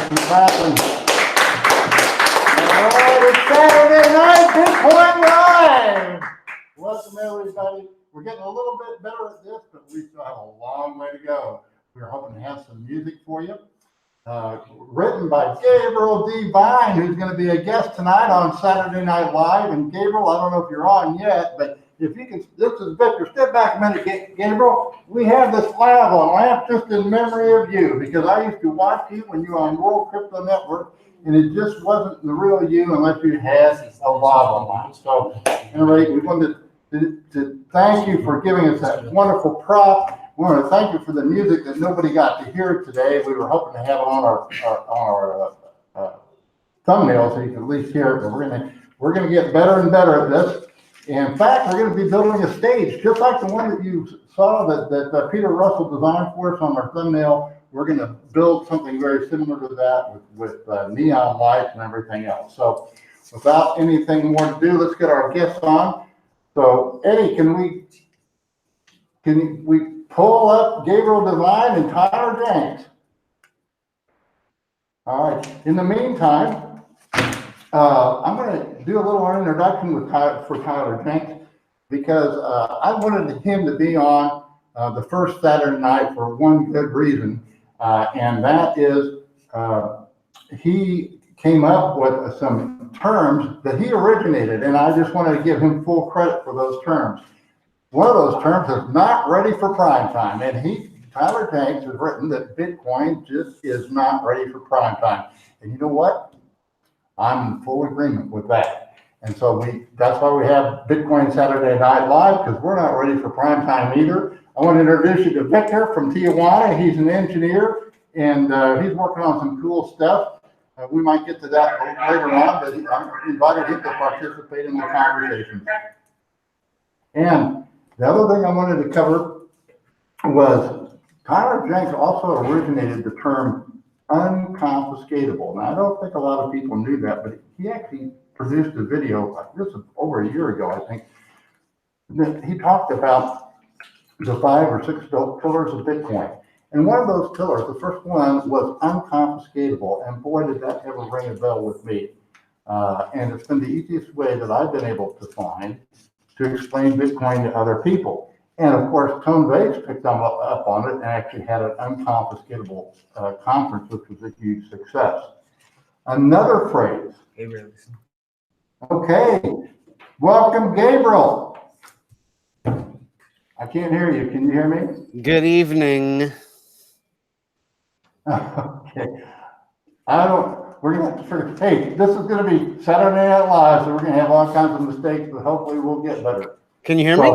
some clapping. All right, it's Saturday night, Bitcoin Live. Welcome, everybody. We're getting a little bit better at this, but we still have a long way to go. We're hoping to have some music for you. Written by Gabriel Devine, who's going to be a guest tonight on Saturday Night Live. And Gabriel, I don't know if you're on yet, but if you can, this is Victor. Step back a minute, Gabriel. We have this laugh just in memory of you, because I used to watch you when you were on World Crypto Network, and it just wasn't the real you unless you had a lava line. So, anyway, we wanted to thank you for giving us that wonderful prop. We want to thank you for the music that nobody got to hear today. We were hoping to have it on our thumbnail so you can at least hear it, but we're gonna get better and better at this. In fact, we're going to be building a stage just like the one that you saw that Peter Russell designed for us on our thumbnail. We're going to build something very similar to that with neon lights and everything else. So without anything more to do, let's get our guests on. So Eddie, can we pull up Gabriel Devine and Tyler Jenks? All right. In the meantime, I'm going to do a little introduction for Tyler Jenks, because I wanted him to be on the first Saturday night for one good reason, and that is he came up with some terms that he originated, and I just wanted to give him full credit for those terms. One of those terms is not ready for prime time, and Tyler Jenks has written that Bitcoin just is not ready for prime time. And you know what? I'm in full agreement with that. And so that's why we have Bitcoin Saturday Night Live, because we're not ready for prime time either. I want to introduce you to Victor from Tijuana. He's an engineer, and he's working on some cool stuff. We might get to that later on, but I invited him to participate in the conversation. And the other thing I wanted to cover was Tyler Jenks also originated the term unconfiscatable. Now, I don't think a lot of people knew that, but he actually produced a video, this was over a year ago, I think, that he talked about the 5 or 6 pillars of Bitcoin. And one of those pillars, the first one, was unconfiscatable. And boy, did that ever ring a bell with me. And it's been the easiest way that I've been able to find to explain Bitcoin to other people. And of course, Tone Vays picked up on it and actually had an unconfiscatable conference, which was a huge success. Another phrase. Gabriel. Okay, welcome, Gabriel. I can't hear you. Can you hear me? Good evening. Okay. We're going to have to figure, hey, this is going to be Saturday Night Live, so we're going to have all kinds of mistakes, but hopefully we'll get better. Can you hear me?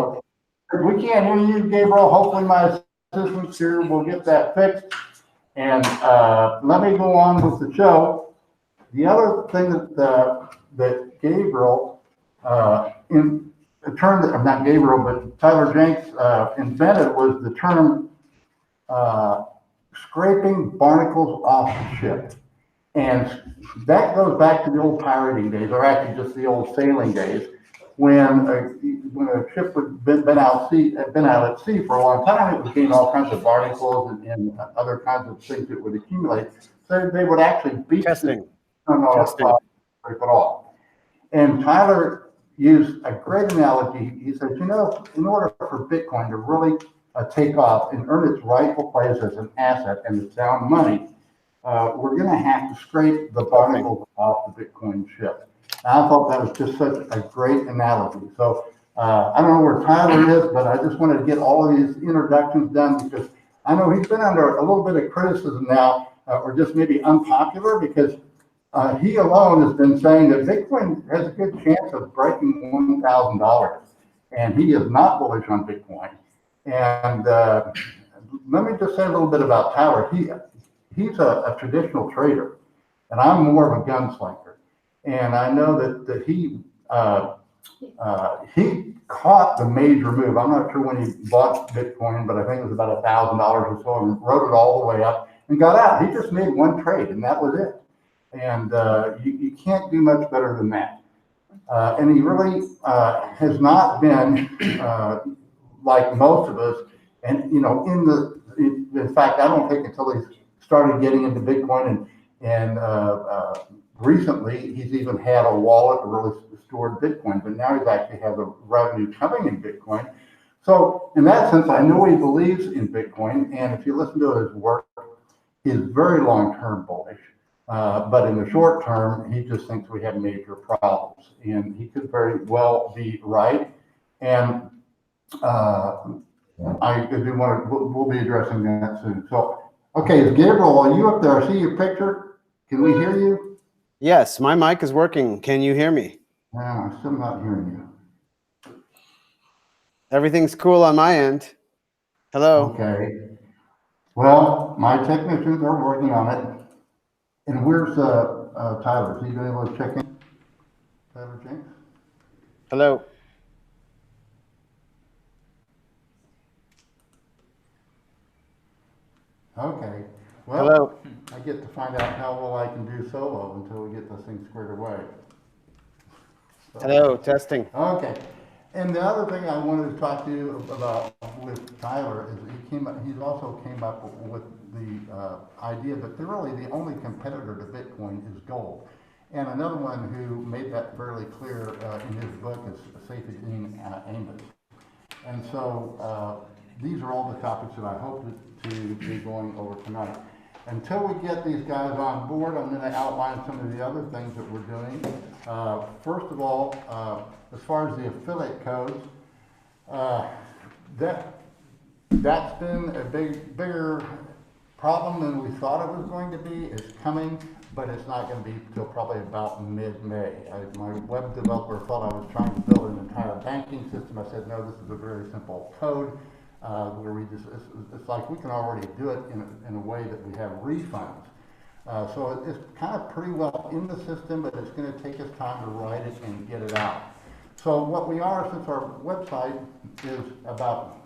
We can't hear you, Gabriel. Hopefully my assistants here will get that fixed. And let me go on with the show. The other thing that Gabriel, in a term that, not Gabriel, but Tyler Jenks invented was the term scraping barnacles off the ship. And that goes back to the old pirating days, or actually just the old sailing days, when a ship had been out at sea for a long time. It would gain all kinds of barnacles and other kinds of things that would accumulate. So they would actually beat Testing. Scrape it off. And Tyler used a great analogy. He said, in order for Bitcoin to really take off and earn its rightful place as an asset and its sound money, we're going to have to scrape the barnacles off the Bitcoin ship. And I thought that was just such a great analogy. So I don't know where Tyler is, but I just wanted to get all of these introductions done, because I know he's been under a little bit of criticism now, or just maybe unpopular, because he alone has been saying that Bitcoin has a good chance of breaking $1,000, and he is not bullish on Bitcoin. And let me just say a little bit about Tyler. He's a traditional trader, and I'm more of a gunslinger. And I know that he caught the major move. I'm not sure when he bought Bitcoin, but I think it was about $1,000 or so, and rode it all the way up and got out. He just made one trade, and that was it. And you can't do much better than that. And he really has not been like most of us. And in fact, I don't think until he started getting into Bitcoin And recently, he's even had a wallet that really stored Bitcoin, but now he's actually has a revenue coming in Bitcoin. So in that sense, I know he believes in Bitcoin, and if you listen to his work, he's very long-term bullish. But in the short term, he just thinks we have major problems, and he could very well be right. And I do want to, we'll be addressing that soon. So, okay, is Gabriel, are you up there? I see your picture. Can we hear you? Yes, my mic is working. Can you hear me? No, I'm still not hearing you. Everything's cool on my end. Hello. Okay. Well, my technicians are working on it. And where's Tyler? Is he been able to check in? Tyler Jenks? Hello. Okay. Well, Hello. I get to find out how well I can do solo until we get this thing squared away. So, Hello. Testing. okay. And the other thing I wanted to talk to you about with Tyler is he also came up with the idea that really the only competitor to Bitcoin is gold. And another one who made that fairly clear in his book is Saifedean Amos. And so these are all the topics that I hope to be going over tonight. Until we get these guys on board, I'm going to outline some of the other things that we're doing. First of all, as far as the affiliate codes, that's been a bigger problem than we thought it was going to be. It's coming, but it's not going to be until probably about mid-May. My web developer thought I was trying to build an entire banking system. I said, no, this is a very simple code. Where we just, it's like we can already do it in a way that we have refunds. So it's kind of pretty well in the system, but it's going to take us time to write it and get it out. So what we are, since our website is about,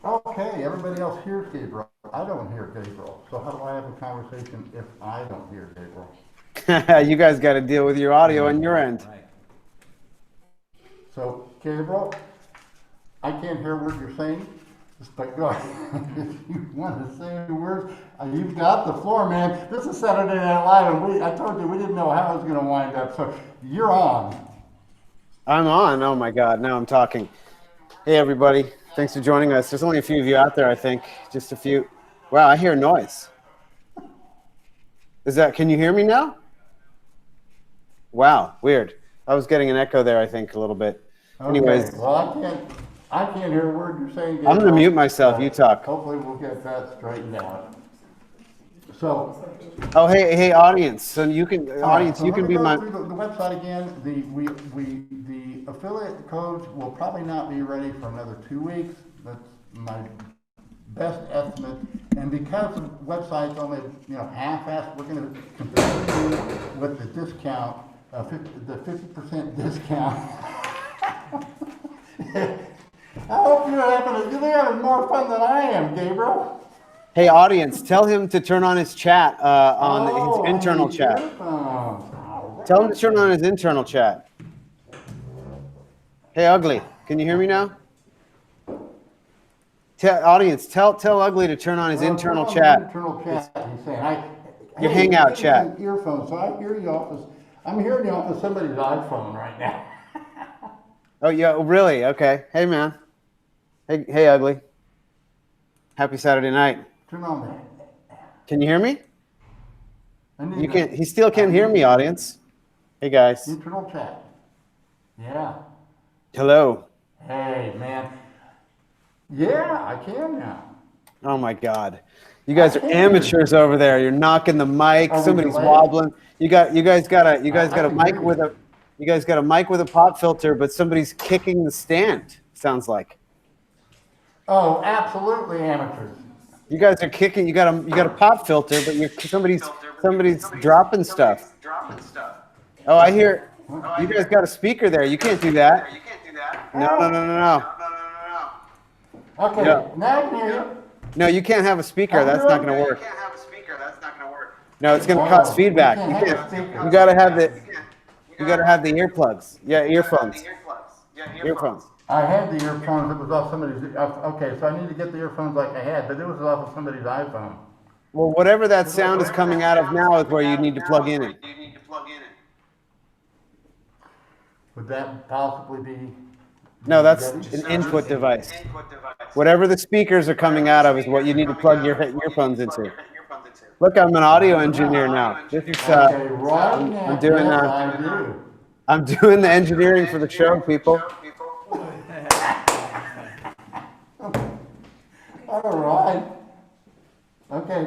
okay, everybody else hears Gabriel. I don't hear Gabriel. So how do I have a conversation if I don't hear Gabriel? You guys got to deal with your audio on your end. So Gabriel, I can't hear what you're saying, but go ahead. If you want to say words, you've got the floor, man. This is Saturday Night Live, and I told you we didn't know how it was going to wind up, so you're on. I'm on. Oh my God. Now I'm talking. Hey, everybody. Thanks for joining us. There's only a few of you out there, I think. Just a few. Wow, I hear noise. Can you hear me now? Wow, weird. I was getting an echo there, I think, a little bit. Okay. Anyways. Well, I can't hear a word you're saying. I'm going to mute myself. You talk. Hopefully we'll get that straightened out. So. Oh, hey, audience. So you can, audience, so you can be my. the website again. The affiliate codes will probably not be ready for another 2 weeks. That's my best estimate. And because the website's only half-assed, we're going to continue with the discount, the 50% discount. I hope you're having more fun than I am, Gabriel. Hey, audience, tell him to turn on his chat, his internal chat. Right. Tell him to turn on his internal chat. Hey, Ugly, can you hear me now? Audience, tell Ugly to turn on his internal chat. Internal chat, he's saying. Your Hangout chat. Earphones, so I hear you off. I'm hearing you off of somebody's iPhone right now. Oh, yeah, really? Okay. Hey, man. Hey, Ugly. Happy Saturday night. Turn on that. Can you hear me? You can't. He still can't hear me, audience. Hey, guys. Internal chat. Yeah. Hello. Hey, man. Yeah, I can now. Oh my God. You guys are amateurs over there. You're knocking the mic. Somebody's wobbling. You guys got a mic with a. You guys got a mic with a pop filter, but somebody's kicking the stand, sounds like. Oh, absolutely amateurs. You guys are kicking, you got a pop filter, but somebody's dropping stuff. Oh, I hear, you guys got a speaker there. You can't do that. No. Okay, No. now I can hear you. No, you can't have a speaker. That's not going to work. No, it's going to cause feedback. You got to have the earplugs. Yeah, earphones. Earphones. I had the earphones. It was off somebody's. Okay, so I need to get the earphones like I had, but it was off of somebody's iPhone. Well, whatever that sound is coming out of now is where you need to plug in it. Would that possibly be? No, that's an input device. Whatever the speakers are coming out of is what you need to plug your earphones into. Look, I'm an audio engineer now. This is Okay, right now, I'm doing yes, I do. I'm doing the engineering for the show, people. All right. Okay.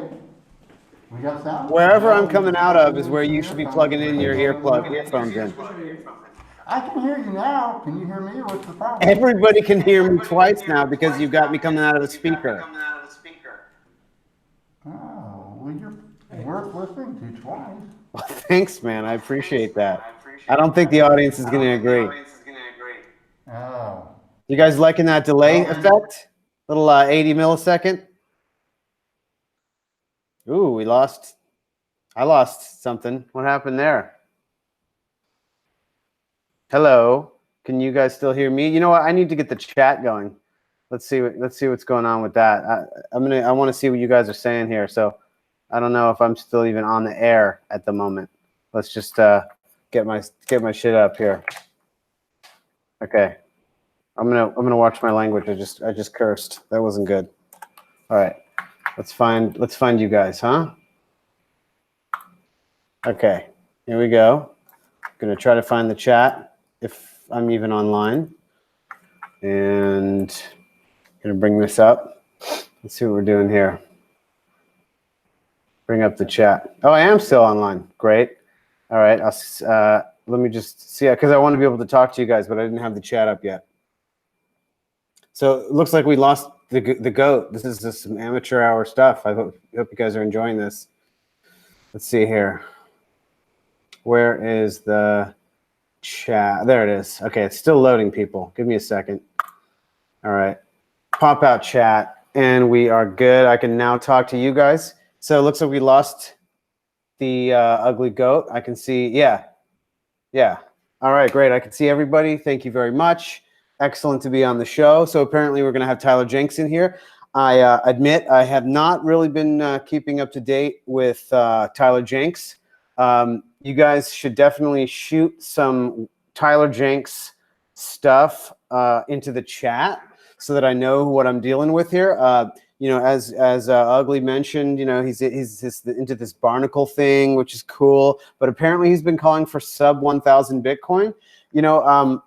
We got sound? Wherever I'm coming out of is where you should be plugging in your earphones in. I can hear you now. Can you hear me? What's the problem? Everybody can hear me twice now because you've got me coming out of the speaker. Oh, well, you're worth listening to twice. Well, thanks, man. I appreciate that. I don't think the audience is going to agree. Oh. You guys liking that delay effect? Little 80 millisecond. Ooh, I lost something. What happened there? Hello. Can you guys still hear me? You know what? I need to get the chat going. Let's see what's going on with that. I want to see what you guys are saying here. So I don't know if I'm still even on the air at the moment. Let's just get my shit up here. Okay. I'm gonna watch my language. I just cursed. That wasn't good. All right. Let's find you guys, huh? Okay. Here we go. Gonna try to find the chat if I'm even online. And gonna bring this up. Let's see what we're doing here. Bring up the chat. Oh, I am still online. Great. All right. Let me just see, because I want to be able to talk to you guys, but I didn't have the chat up yet. So it looks like we lost the goat. This is just some amateur hour stuff. I hope you guys are enjoying this. Let's see here. Where is the chat? There it is. Okay, it's still loading, people. Give me a second. All right. Pop out chat, and we are good. I can now talk to you guys. So it looks like we lost the ugly goat. I can see, yeah. All right, great. I can see everybody. Thank you very much. Excellent to be on the show. So apparently we're going to have Tyler Jenks in here. I admit I have not really been keeping up to date with Tyler Jenks. You guys should definitely shoot some Tyler Jenks stuff into the chat so that I know what I'm dealing with here. You know, as Ugly mentioned, you know, he's into this barnacle thing, which is cool. But apparently he's been calling for sub 1,000 Bitcoin. You know,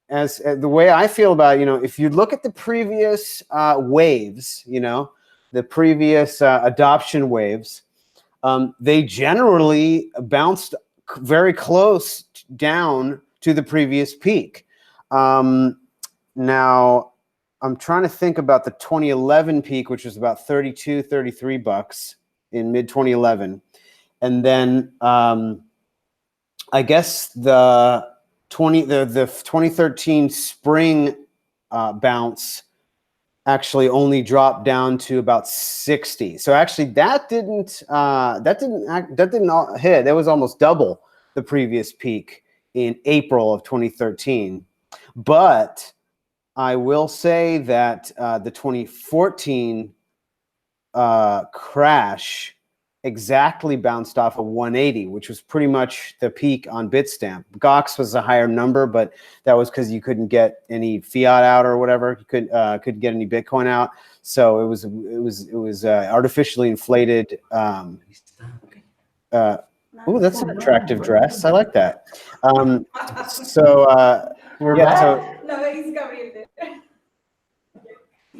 as the way I feel about it, you know, if you look at the previous waves, you know, the previous adoption waves, they generally bounced very close down to the previous peak. Now, I'm trying to think about the 2011 peak, which was about 32, 33 bucks in mid 2011. And then I guess the 2013 spring bounce actually only dropped down to about 60. So actually that didn't hit. That was almost double the previous peak in April of 2013. But I will say that the 2014 crash exactly bounced off of 180, which was pretty much the peak on Bitstamp. Gox was a higher number, but that was because you couldn't get any fiat out or whatever. You couldn't get any Bitcoin out, so it was artificially inflated. Oh, that's an attractive dress. I like that. We're back? No, he's coming in there.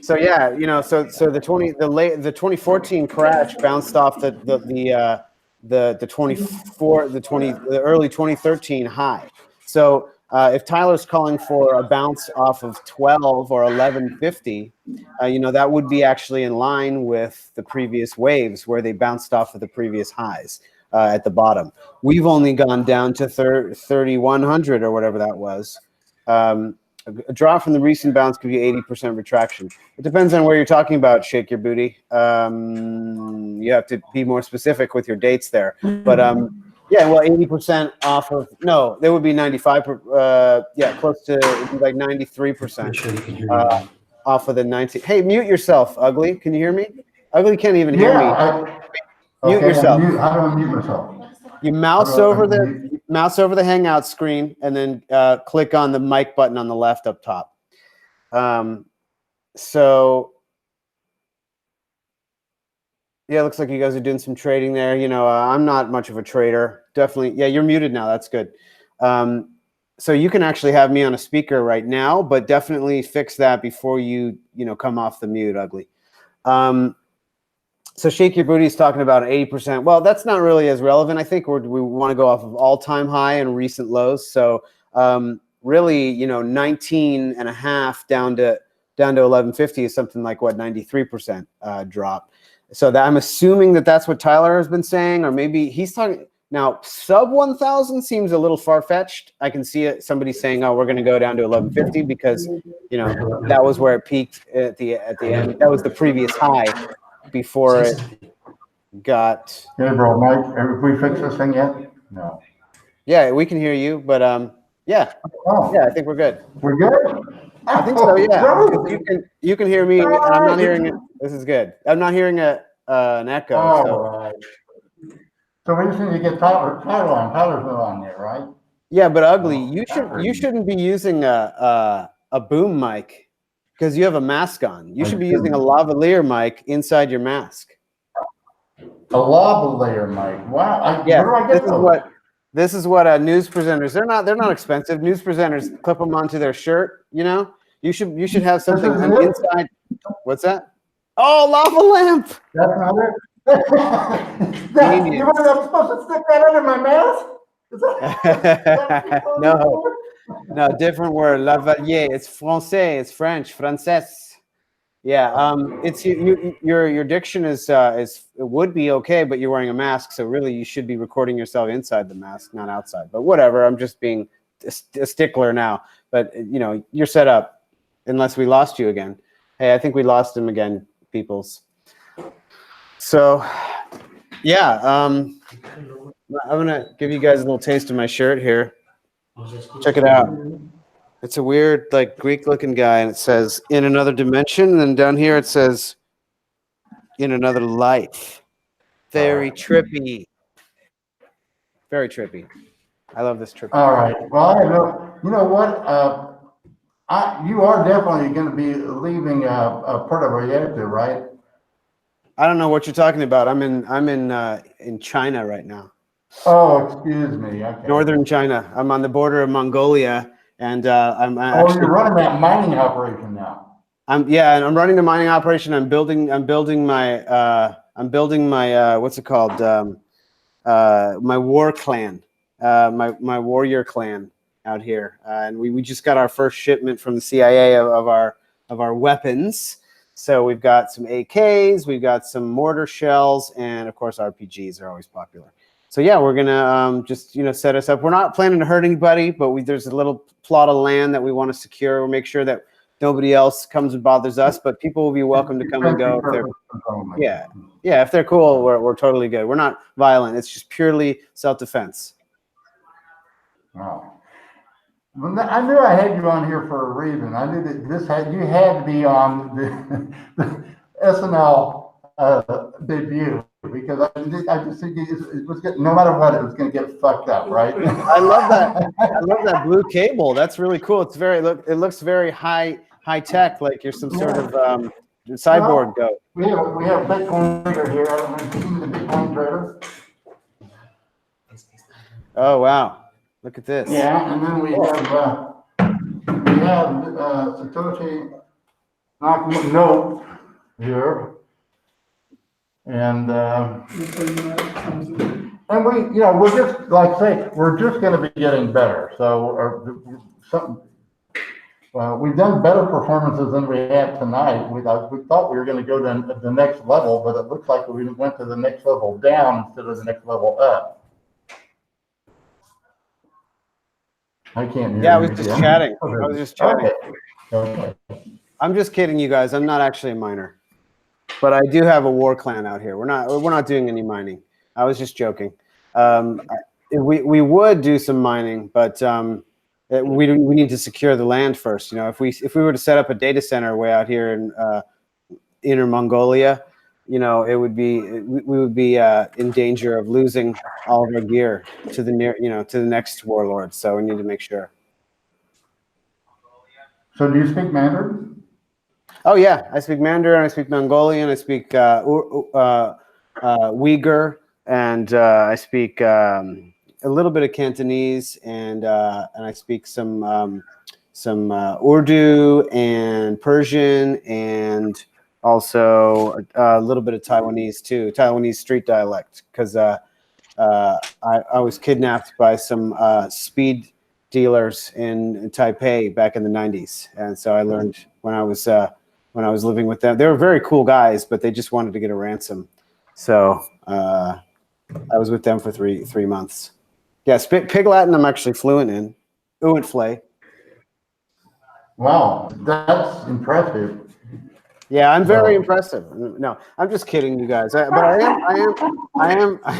So yeah, you know, so the 2014 crash bounced off the early 2013 high. So if Tyler's calling for a bounce off of 12 or 1150, you know, that would be actually in line with the previous waves where they bounced off of the previous highs at the bottom. We've only gone down to 3,100 or whatever that was. A drop from the recent bounce could be 80% retraction. It depends on where you're talking about, Shake Your Booty. You have to be more specific with your dates there. But yeah, well, 80% off of, no, there would be 95, yeah, close to like 93% off of the 19. Hey, mute yourself, Ugly. Can you hear me? Ugly can't even hear me. Mute Okay, yourself. how do I mute myself? You mouse How do I over unmute? the Hangout screen and then click on the mic button on the left up top. So yeah, it looks like you guys are doing some trading there. You know, I'm not much of a trader. Definitely, yeah, you're muted now. That's good. So you can actually have me on a speaker right now, but definitely fix that before you come off the mute, Ugly. So Shake Your Booty is talking about 80%. Well, that's not really as relevant. I think we want to go off of all-time high and recent lows. So really, 19 and a half down to 1150 is something like what 93% drop. So that I'm assuming that's what Tyler has been saying, or maybe he's talking now. Sub 1,000 seems a little far-fetched. I can see it. Somebody saying, "Oh, we're going to go down to 1150 because that was where it peaked at the end. That was the previous high before it got." Hey, bro, Mike, have we fixed this thing yet? No. Yeah, we can hear you, but yeah, Oh, I think we're good. we're good? I think so. Yeah, Really? you can hear me, and I'm not hearing it. This is good. I'm not hearing an echo. All So right. So we just need to get Tyler on. Tyler's not on there, right? yeah, but Ugly, Oh, you shouldn't be using a boom mic because you have a mask on. You should be using a lavalier mic inside your mask. a lavalier mic. Wow. Yeah, Where do I get those? this is what news presenters. They're not expensive. News presenters clip them onto their shirt. You should have something This is it? inside. What's that? Oh, lava lamp. That's not it? Genius. You weren't supposed to stick that under my mask? Is that No, different word. Lavalier. It's français. It's French. Français. Yeah. It's your diction is it would be okay, but you're wearing a mask, so really you should be recording yourself inside the mask, not outside. But whatever. I'm just being a stickler now. But you're set up, unless we lost you again. Hey, I think we lost him again, peoples. So, yeah. I'm gonna give you guys a little taste of my shirt here. Check it out. It's a weird, like, Greek-looking guy, and it says "in another dimension," and then down here it says "in another life." Very trippy. Very trippy. I love this trippy. All right. Well, I know. You know what? You are definitely going to be leaving Puerto Vallarta, right? I don't know what you're talking about. I'm in China right now. Oh, excuse me. Okay. Northern China. I'm on the border of Mongolia, and I'm actually. Oh, you're running that mining operation now. And I'm running the mining operation. I'm building my what's it called? My war clan, my warrior clan out here, and we just got our first shipment from the CIA of our weapons. So we've got some AKs, we've got some mortar shells, and of course RPGs are always popular. So yeah, we're gonna just set us up. We're not planning to hurt anybody, but there's a little plot of land that we want to secure. We'll make sure that nobody else comes and bothers us, but people will be welcome to come and go if they're if they're cool. We're totally good. We're not violent. It's just purely self-defense. Oh. Well, I knew I had you on here for a reason. I knew that you had to be on the SNL debut because I just think it was no matter what, it was going to get fucked up, right? I love that. I love that blue cable. That's really cool. It's it looks very high tech, like you're some sort of cyborg goat. We have Bitcoin trader here. I don't know if you've seen the Bitcoin trader. Oh wow! Look at this. Yeah, and then we have Satoshi Nakamoto here, and we're just like say we're just going to be getting better. So we've done better performances than we had tonight. We thought we were going to go to the next level, but it looks like we went to the next level down instead of the next level up. I can't hear you. I was just chatting. I was just chatting. Okay. I'm just kidding, you guys. I'm not actually a miner, but I do have a war clan out here. We're not doing any mining. I was just joking. We would do some mining, but we need to secure the land first. If we were to set up a data center way out here in Inner Mongolia, it would be we would be in danger of losing all of our gear to the to the next warlord. So we need to make sure. So do you speak Mandarin? Oh yeah, I speak Mandarin, I speak Mongolian, I speak Uyghur, and I speak a little bit of Cantonese, and I speak some Urdu and Persian, and also a little bit of Taiwanese too, Taiwanese street dialect, because I was kidnapped by some speed dealers in Taipei back in the 90s, and so I learned when I was living with them. They were very cool guys, but they just wanted to get a ransom. So I was with them for three months. Yeah, Pig Latin I'm actually fluent in. Uint Flay. Wow, that's impressive. Yeah, I'm very impressive. No, I'm just kidding, you guys. But I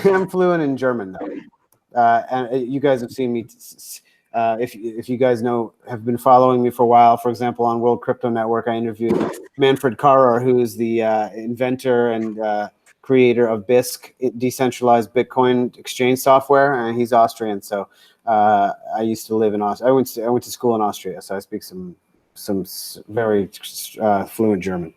am fluent in German though. And you guys have seen me. If you guys have been following me for a while, for example, on World Crypto Network, I interviewed Manfred Karrer, who is the inventor and creator of BISC, decentralized Bitcoin exchange software, and he's Austrian. So I used to live in Austria. I went to school in Austria, so I speak some very fluent German.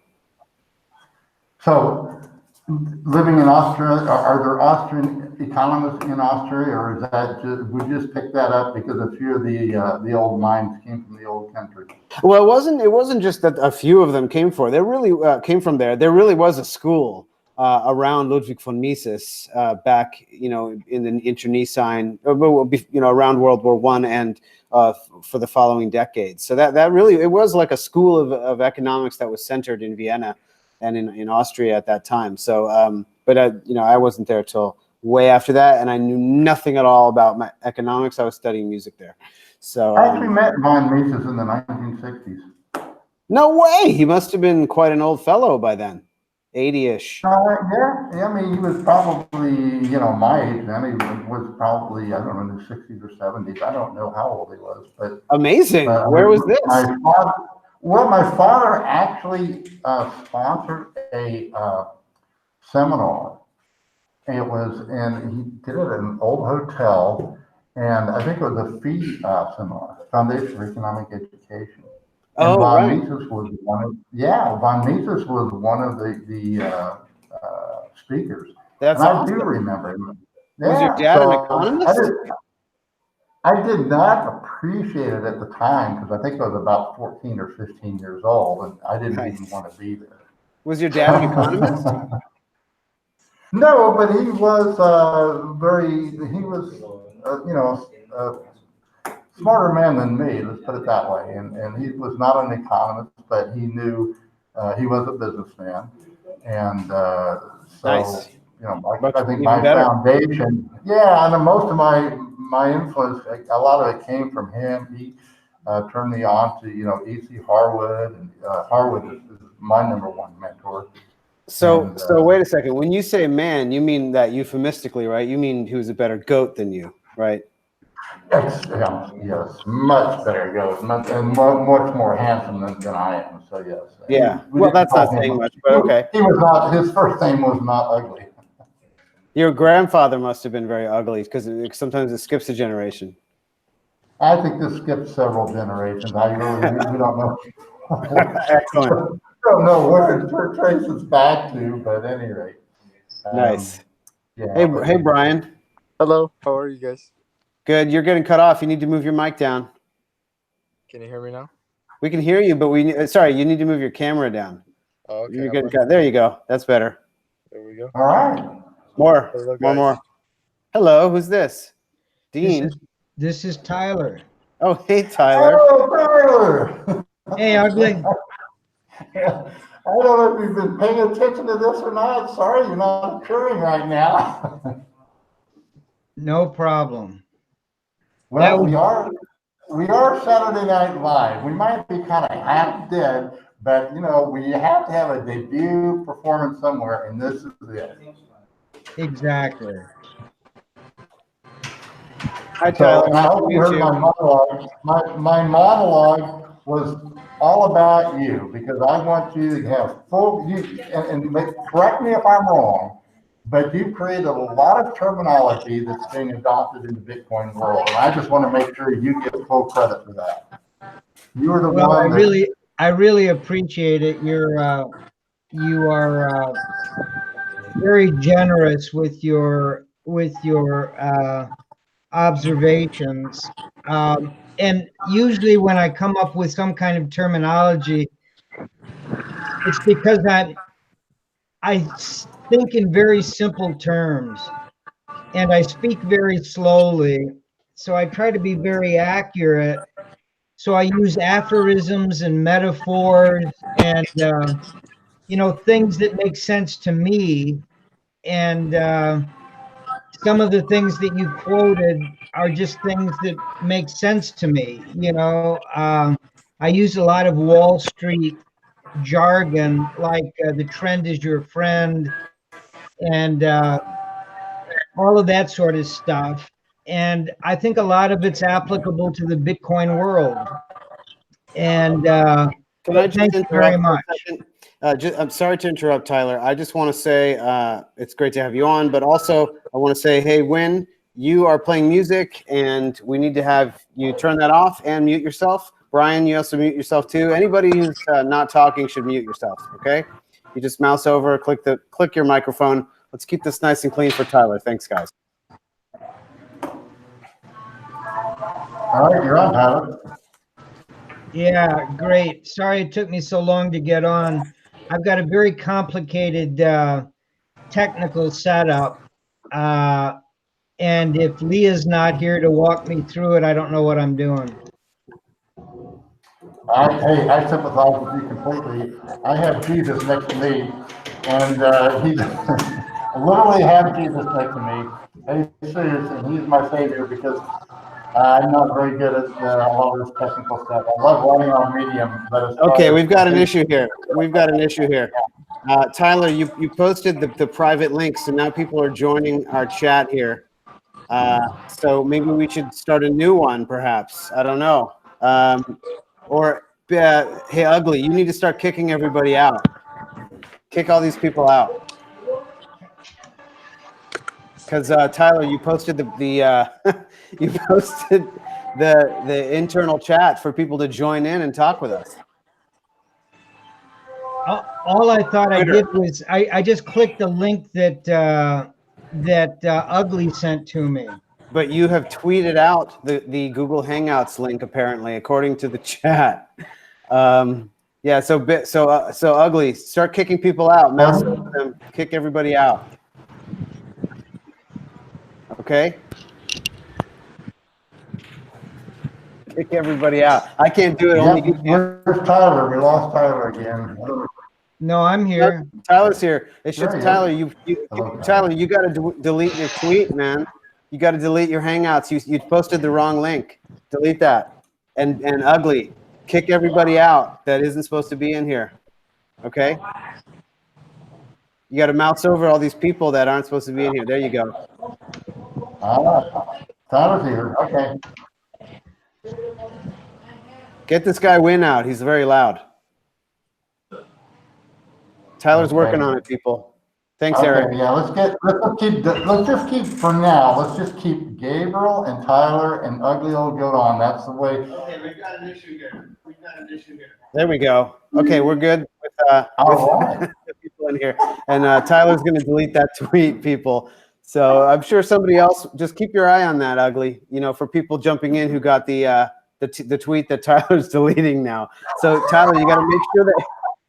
So, living in Austria, are there Austrian economists in Austria, or is that we just picked that up because a few of the old minds came from the old country? Well, it wasn't just that a few of them came from. There really came from there. There really was a school around Ludwig von Mises back, in the internecine, around World War I and for the following decades. So that really, it was like a school of economics that was centered in Vienna and in Austria at that time. So, but I wasn't there till way after that, and I knew nothing at all about my economics. I was studying music there. So I actually met von Mises in the 1960s. No way! He must have been quite an old fellow by then, 80-ish. Yeah. I mean, he was probably, my age then. He was probably, I don't know, in the 60s or 70s. I don't know how old he was, but amazing. Where was this? My father actually sponsored a seminar. It was he did it at an old hotel, and I think it was a fee seminar, Foundation for Economic Education. And von Mises was one of the speakers. That's and awesome. I do remember him. Was your dad an economist? I did not appreciate it at the time because I think I was about 14 or 15 years old, and I didn't even want to be there. Was your dad an economist? No, but he was smarter man than me, let's put it that way. And he was not an economist, but he knew he was a businessman. And nice. I think my foundation, and most of my influence, a lot of it came from him. He turned me on to, E.C. Harwood, and Harwood is my #1 mentor. So wait a second. When you say man, you mean that euphemistically, right? You mean he was a better goat than you, right? Yes, much better goat, and much more handsome than I am. So yes. Yeah. Well, that's not saying much, but okay. He was not. His first name was not ugly. Your grandfather must have been very ugly because sometimes it skips a generation. I think this skipped several generations. We don't know. Excellent. Don't know where it traces back to, but at any rate. Nice. Hey, Brian. Hello. How are you guys? Good. You're getting cut off. You need to move your mic down. Can you hear me now? We can hear you, but you need to move your camera down. Oh, okay. You're getting cut. There you go. That's better. There we go. All right. More. Hello, more. Hello. Who's this? Dean. This is Tyler. Oh, hey, Tyler. Oh, Tyler. Hey, ugly. I don't know if you've been paying attention to this or not. Sorry, you're not appearing right now. No problem. Well, we are Saturday Night Live. We might be kind of half dead, but we have to have a debut performance somewhere, and this is it. Exactly. Hi, Tyler. So I hope you heard my monologue. My monologue was all about you because I want you to have full, correct me if I'm wrong, but you created a lot of terminology that's being adopted in the Bitcoin world. And I just want to make sure you get full credit for that. You were the Well, one that, I really appreciate it. You are very generous with your observations. And usually when I come up with some kind of terminology, it's because I think in very simple terms and I speak very slowly. So I try to be very accurate. So I use aphorisms and metaphors and things that make sense to me. And some of the things that you quoted are just things that make sense to me. I use a lot of Wall Street jargon, like the trend is your friend, and all of that sort of stuff. And I think a lot of it's applicable to the Bitcoin world. And Can I just thank you very interrupt for much. a second? I'm sorry to interrupt, Tyler. I just want to say it's great to have you on, but also I want to say, hey, Win, you are playing music, and we need to have you turn that off and mute yourself. Brian, you also mute yourself too. Anybody who's not talking should mute yourself. Okay? You just mouse over, click your microphone. Let's keep this nice and clean for Tyler. Thanks, guys. all right, you're on, Tyler. Yeah, great. Sorry it took me so long to get on. I've got a very complicated technical setup. And if Leah's not here to walk me through it, I don't know what I'm doing. Hey, I sympathize with you completely. I have Jesus next to me, and he I literally have Jesus next to me. Hey, serious, and he's my savior because I'm not very good at a lot of this technical stuff. I love writing on Medium, but as far Okay, as- we've got an issue here. Tyler, you posted the private link, so now people are joining our chat here. So maybe we should start a new one, perhaps. I don't know. Hey, Ugly, you need to start kicking everybody out. Kick all these people out. Because Tyler, you posted you posted the internal chat for people to join in and talk with us. All I thought I did was I just clicked the link that Ugly sent to me. But you have tweeted out the Google Hangouts link, apparently, according to the chat. Yeah, so Ugly, start kicking people out. Mouse over them, kick everybody out. Okay? Kick everybody out. I can't do it. Only you can. Where's Tyler? We lost Tyler again. No, I'm here. Tyler's here. It's just There he Tyler. is. Tyler, you got to delete your tweet, man. You got to delete your Hangouts. You posted the wrong link. Delete that. And Ugly, kick everybody out that isn't supposed to be in here. Okay? You got to mouse over all these people that aren't supposed to be in here. There you go. All right. Tyler's here. Okay. Get this guy Win out. He's very loud. Tyler's working on it, people. Thanks, Okay, Eric. yeah, let's just keep for now. Let's just keep Gabriel and Tyler and Ugly Old Goat on. That's the way. Okay, we've got an issue here. There we go. Okay, we're good with All right. the people in here. And Tyler's going to delete that tweet, people. So I'm sure somebody else. Just keep your eye on that, Ugly. For people jumping in who got the tweet that Tyler's deleting now. So Tyler, you got to make sure that.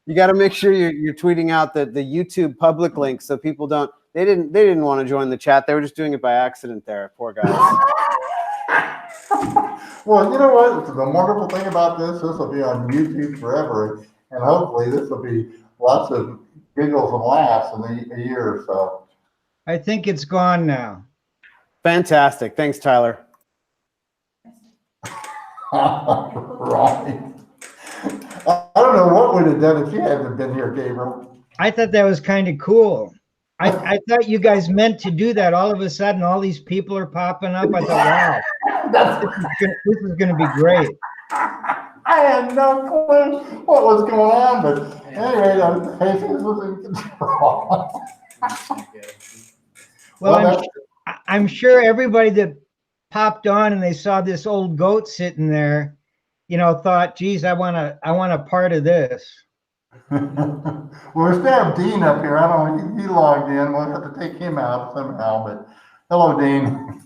You got to make sure you're tweeting out the YouTube public link so people don't. They didn't want to join the chat. They were just doing it by accident. There, poor guys. Well, you know what? The wonderful thing about this will be on YouTube forever, and hopefully this will be lots of giggles and laughs in a year or so. I think it's gone now. Fantastic. Thanks, Tyler. Right. I don't know what would have done if you hadn't been here, Gabriel. I thought that was kind of cool. I thought you guys meant to do that. All of a sudden, all these people are popping up. I thought, wow, this is going to be great. I had no clue what was going on, but anyway, Jesus was in control. Well, I'm sure everybody that popped on and they saw this old goat sitting there, thought, geez, I want a part of this. Well, we still have Dean up here. I don't know, he logged in. We'll have to take him out somehow, but hello, Dean.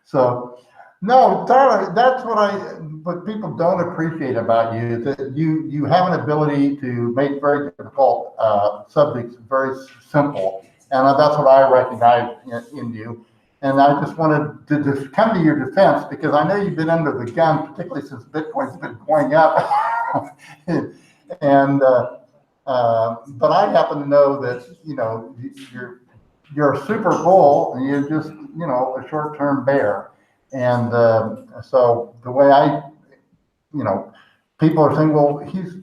So, no, Tyler, that's what people don't appreciate about you is that you have an ability to make very difficult subjects very simple. And that's what I recognize in you. And I just wanted to just come to your defense because I know you've been under the gun, particularly since Bitcoin's been going up. And but I happen to know that you're a super bull and you're just a short-term bear. And so the way people are saying, well, he's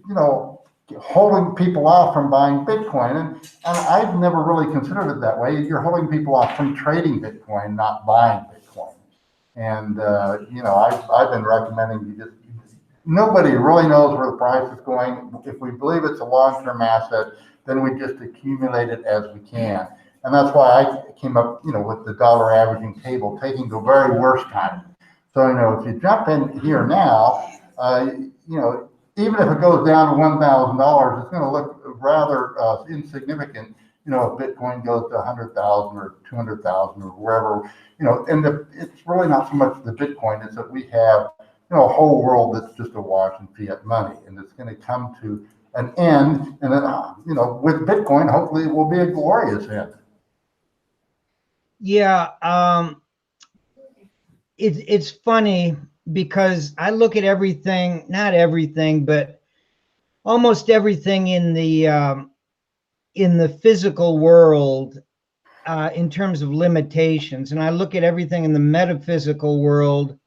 holding people off from buying Bitcoin, and I've never really considered it that way. You're holding people off from trading Bitcoin, not buying Bitcoin. And I've been recommending you just. Nobody really knows where the price is going. If we believe it's a long-term asset, then we just accumulate it as we can. And that's why I came up, with the dollar averaging table, taking the very worst time. So, if you jump in here now, even if it goes down to $1,000, it's going to look rather insignificant. If Bitcoin goes to 100,000 or 200,000 or wherever, and it's really not so much the Bitcoin, it's that we have a whole world that's just awash in fiat money, and it's going to come to an end. And then, with Bitcoin, hopefully it will be a glorious end. Yeah, it's funny because I look at everything, not everything, but almost everything in the physical world in terms of limitations, and I look at everything in the metaphysical world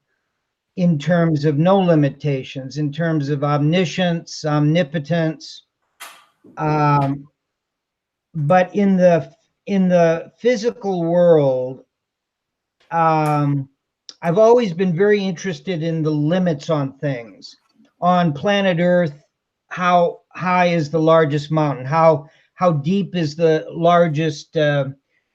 in terms of no limitations, in terms of omniscience, omnipotence. But in the physical world, I've always been very interested in the limits on things. On planet Earth, how high is the largest mountain? How deep is the largest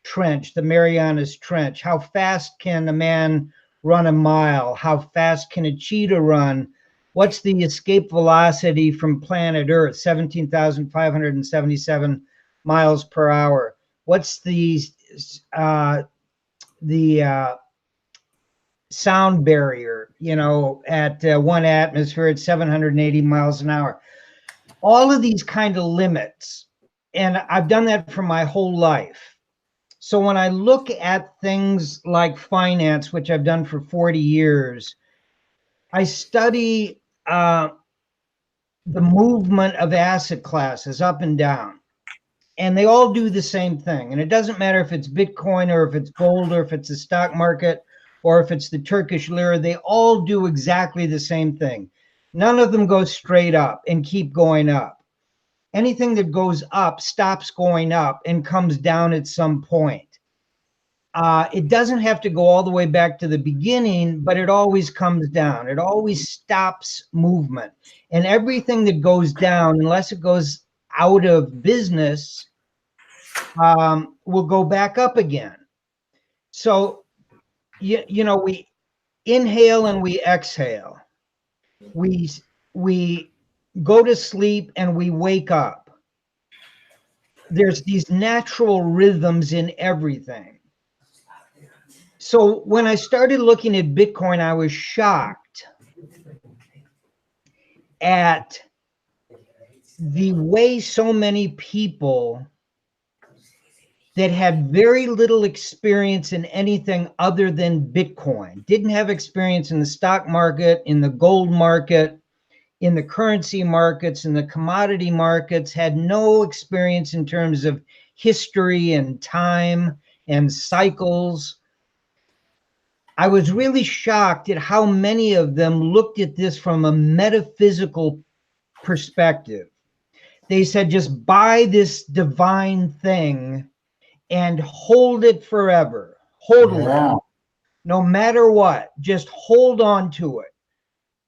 trench, the Marianas Trench? How fast can a man run a mile? How fast can a cheetah run? What's the escape velocity from planet Earth? 17,577 miles per hour. What's the sound barrier, at 1 atmosphere at 780 miles an hour? All of these kind of limits. And I've done that for my whole life. So when I look at things like finance, which I've done for 40 years, I study the movement of asset classes up and down. And they all do the same thing. And it doesn't matter if it's Bitcoin or if it's gold or if it's the stock market or if it's the Turkish lira, they all do exactly the same thing. None of them go straight up and keep going up. Anything that goes up stops going up and comes down at some point. It doesn't have to go all the way back to the beginning, but it always comes down. It always stops movement. And everything that goes down, unless it goes out of business, will go back up again. So, we inhale and we exhale. We go to sleep and we wake up. There's these natural rhythms in everything. So when I started looking at Bitcoin, I was shocked at the way so many people that had very little experience in anything other than Bitcoin, didn't have experience in the stock market, in the gold market, in the currency markets, in the commodity markets, had no experience in terms of history and time and cycles. I was really shocked at how many of them looked at this from a metaphysical perspective. They said, just buy this divine thing and hold it forever. Hold it. No matter what, just hold on to it.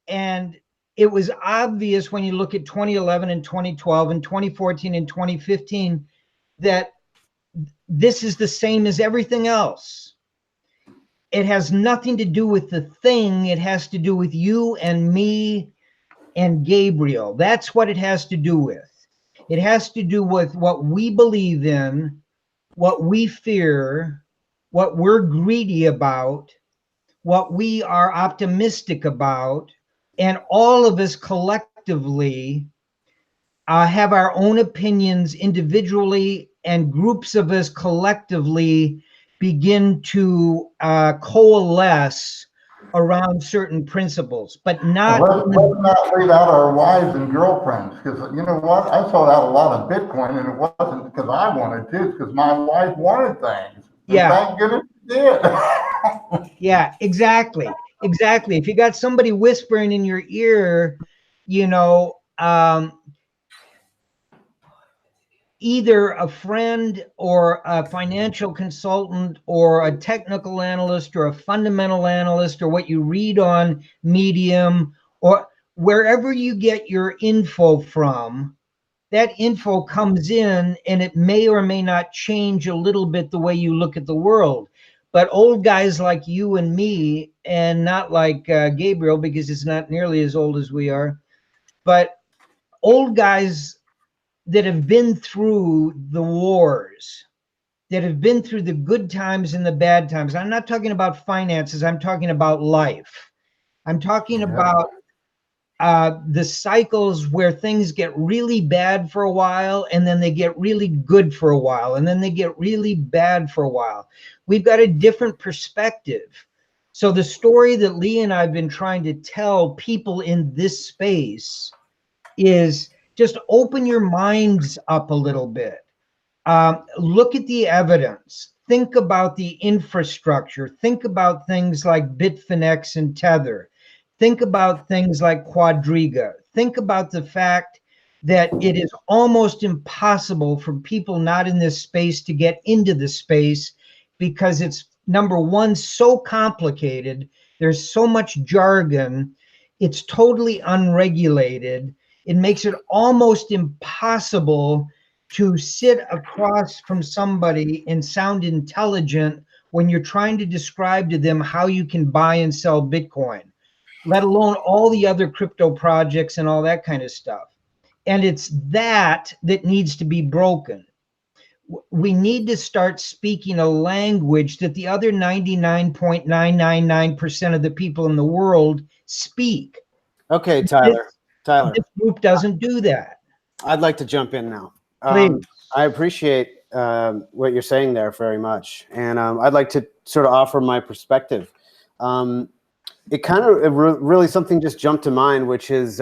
And it was obvious when you look at 2011 and 2012 and 2014 and 2015 that this is the same as everything else. It has nothing to do with the thing. It has to do with you and me and Gabriel. That's what it has to do with. It has to do with what we believe in, what we fear, what we're greedy about, what we are optimistic about, and all of us collectively have our own opinions individually, and groups of us collectively begin to coalesce around certain principles, but And not. let's not leave out our wives and girlfriends, because you know what? I sold out a lot of Bitcoin, and it wasn't because I wanted to, it's because my wife wanted things. And Yeah. thank goodness it did. Yeah, exactly. Exactly. If you got somebody whispering in your ear, you know, either a friend or a financial consultant or a technical analyst or a fundamental analyst, or what you read on Medium or wherever you get your info from, that info comes in and it may or may not change a little bit the way you look at the world. But old guys like you and me, and not like Gabriel, because it's not nearly as old as we are, but old guys that have been through the wars, that have been through the good times and the bad times. I'm not talking about finances. I'm talking about life. I'm talking about the cycles where things get really bad for a while, and then they get really good for a while, and then they get really bad for a while. We've got a different perspective. So the story that Lee and I have been trying to tell people in this space is just open your minds up a little bit. Look at the evidence. Think about the infrastructure. Think about things like Bitfinex and Tether. Think about things like Quadriga. Think about the fact that it is almost impossible for people not in this space to get into the space, because it's, number one, so complicated. There's so much jargon. It's totally unregulated. It makes it almost impossible to sit across from somebody and sound intelligent when you're trying to describe to them how you can buy and sell Bitcoin, let alone all the other crypto projects and all that kind of stuff. And it's that needs to be broken. We need to start speaking a language that the other 99.999% of the people in the world speak. Okay, Tyler. This group doesn't do that. I'd like to jump in now. Please. I appreciate what you're saying there very much, and I'd like to sort of offer my perspective. It kind of really something just jumped to mind, which is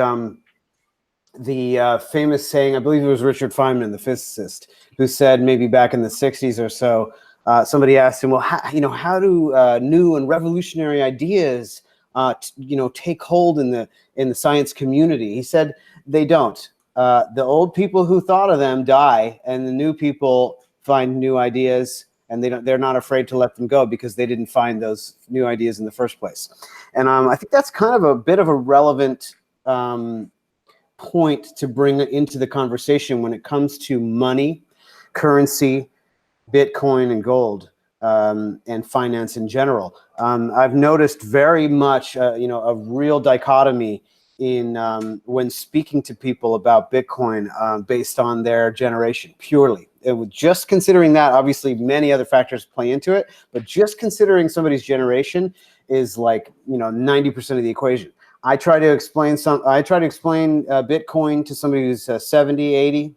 the famous saying, I believe it was Richard Feynman, the physicist, who said maybe back in the 60s or so, somebody asked him, well, how do new and revolutionary ideas take hold in the science community? He said, they don't. The old people who thought of them die, and the new people find new ideas, and they're not afraid to let them go because they didn't find those new ideas in the first place. And I think that's kind of a bit of a relevant point to bring into the conversation when it comes to money, currency, Bitcoin, and gold, and finance in general. I've noticed very much, a real dichotomy in when speaking to people about Bitcoin based on their generation purely. Just considering that, obviously many other factors play into it, but just considering somebody's generation is like 90% of the equation. I try to explain Bitcoin to somebody who's 70, 80,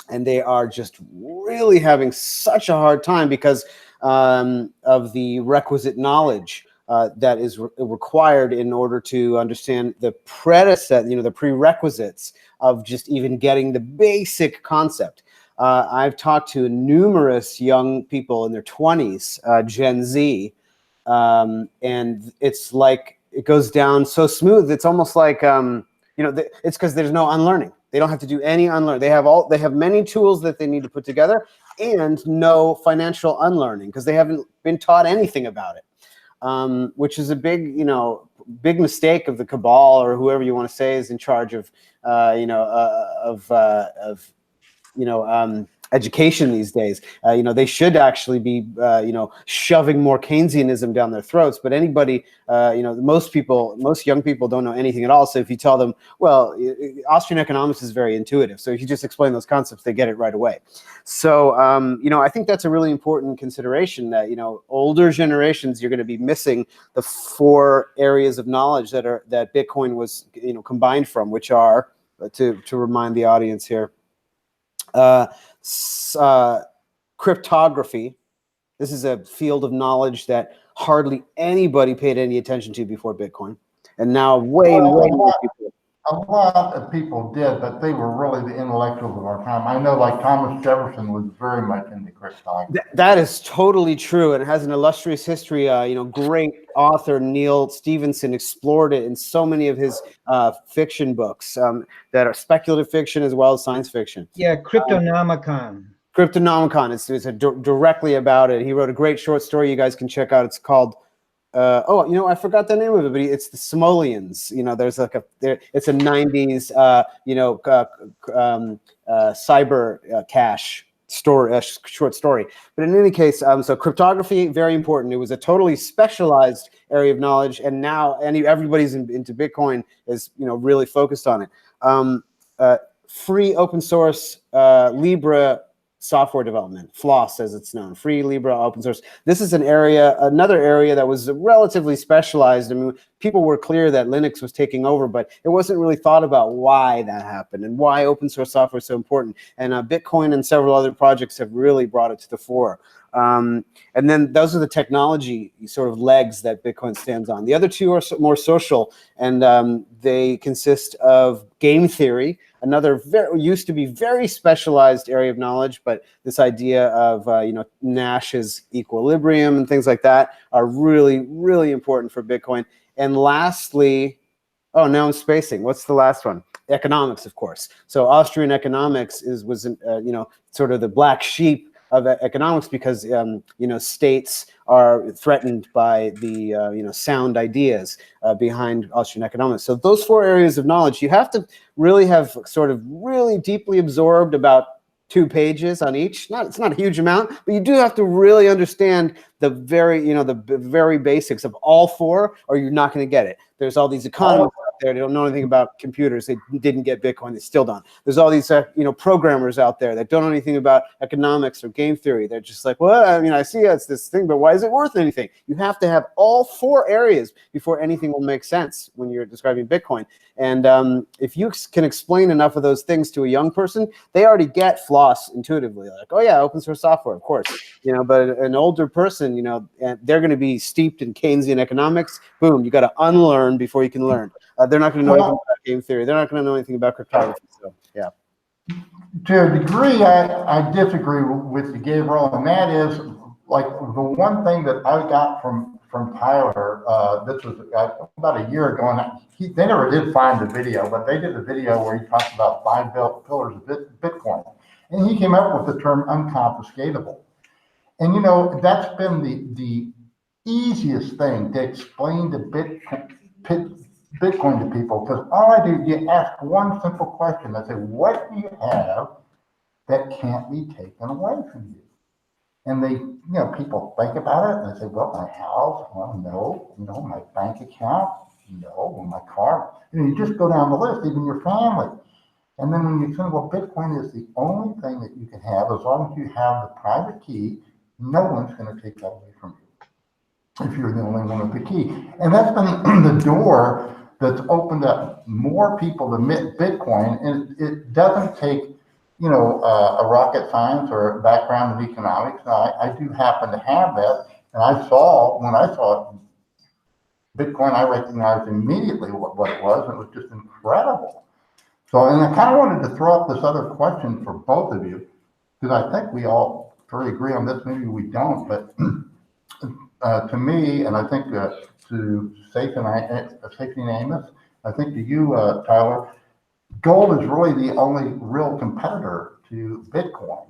and they are just really having such a hard time because of the requisite knowledge that is required in order to understand the the prerequisites of just even getting the basic concept. I've talked to numerous young people in their 20s, Gen Z, and it's like it goes down so smooth. It's almost like it's because there's no unlearning. They don't have to do any unlearning. They have many tools that they need to put together, and no financial unlearning because they haven't been taught anything about it. which is a big, big mistake of the cabal or whoever you want to say is in charge of, education these days. They should actually be, shoving more Keynesianism down their throats. But anybody, most young people don't know anything at all. So if you tell them, well, Austrian economics is very intuitive. So if you just explain those concepts, they get it right away. So, I think that's a really important consideration that, older generations, you're going to be missing the 4 areas of knowledge that Bitcoin was, combined from, which are, to remind the audience here, cryptography. This is a field of knowledge that hardly anybody paid any attention to before Bitcoin, and now way more people. A lot of people did, but they were really the intellectuals of our time. I know, like Thomas Jefferson was very much into cryptography. That is totally true, and it has an illustrious history. Great author Neil Stephenson explored it in so many of his fiction books that are speculative fiction as well as science fiction. Yeah, Cryptonomicon. Cryptonomicon is directly about it. He wrote a great short story you guys can check out. It's called I forgot the name of it, but it's the Simoleons. There's it's a 90s, cyber cache story, short story. But in any case, so cryptography, very important. It was a totally specialized area of knowledge, and now everybody's into Bitcoin is really focused on it. Free open source Libra software development, FLOSS as it's known, free Libra open source. This is another area that was relatively specialized. I mean, people were clear that Linux was taking over, but it wasn't really thought about why that happened and why open source software is so important. And Bitcoin and several other projects have really brought it to the fore. And then those are the technology sort of legs that Bitcoin stands on. The other 2 are more social, and they consist of game theory, another used to be very specialized area of knowledge, but this idea of Nash's equilibrium and things like that are really, really important for Bitcoin. And lastly, now I'm spacing. What's the last one? Economics, of course. So Austrian economics was sort of the black sheep of economics because states are threatened by the sound ideas behind Austrian economics. So those 4 areas of knowledge, you have to really have sort of really deeply absorbed about 2 pages on each. It's not a huge amount, but you do have to really understand the very basics of all 4, or you're not going to get it. There's all these economists out there. They don't know anything about computers. They didn't get Bitcoin. They still don't. There's all these programmers out there that don't know anything about economics or game theory. They're just like, well, I mean, I see it's this thing, but why is it worth anything? You have to have all 4 areas before anything will make sense when you're describing Bitcoin. And if you can explain enough of those things to a young person, they already get FLOSS intuitively. Like, oh yeah, open source software, of course. But an older person, and they're going to be steeped in Keynesian economics. Boom, you got to unlearn before you can learn. They're not going to know anything about game theory. They're not going to know anything about cryptography. So, yeah. To a degree, I disagree with you, Gabriel, and that is like the one thing that I got from Tyler. This was about a year ago, and they never did find the video, but they did a video where he talked about 5 pillars of Bitcoin, and he came up with the term unconfiscatable. And that's been the easiest thing to explain to Bitcoin to people, because all I do, you ask one simple question. I say, what do you have that can't be taken away from you? And they, people think about it and they say, well, my house, well, no, my bank account, no, well, my car. You just go down the list, even your family. And then when you say, well, Bitcoin is the only thing that you can have, as long as you have the private key, no one's going to take that away from you if you're the only one with the key. And that's been the door that's opened up more people to Bitcoin. And it doesn't take, a rocket science or a background in economics. Now, I do happen to have that. And when I saw Bitcoin, I recognized immediately what it was. And it was just incredible. So, and I kind of wanted to throw up this other question for both of you, because I think we all very agree on this. Maybe we don't, but to me, and I think to Safety and Amos, I think to you, Tyler, gold is really the only real competitor to Bitcoin.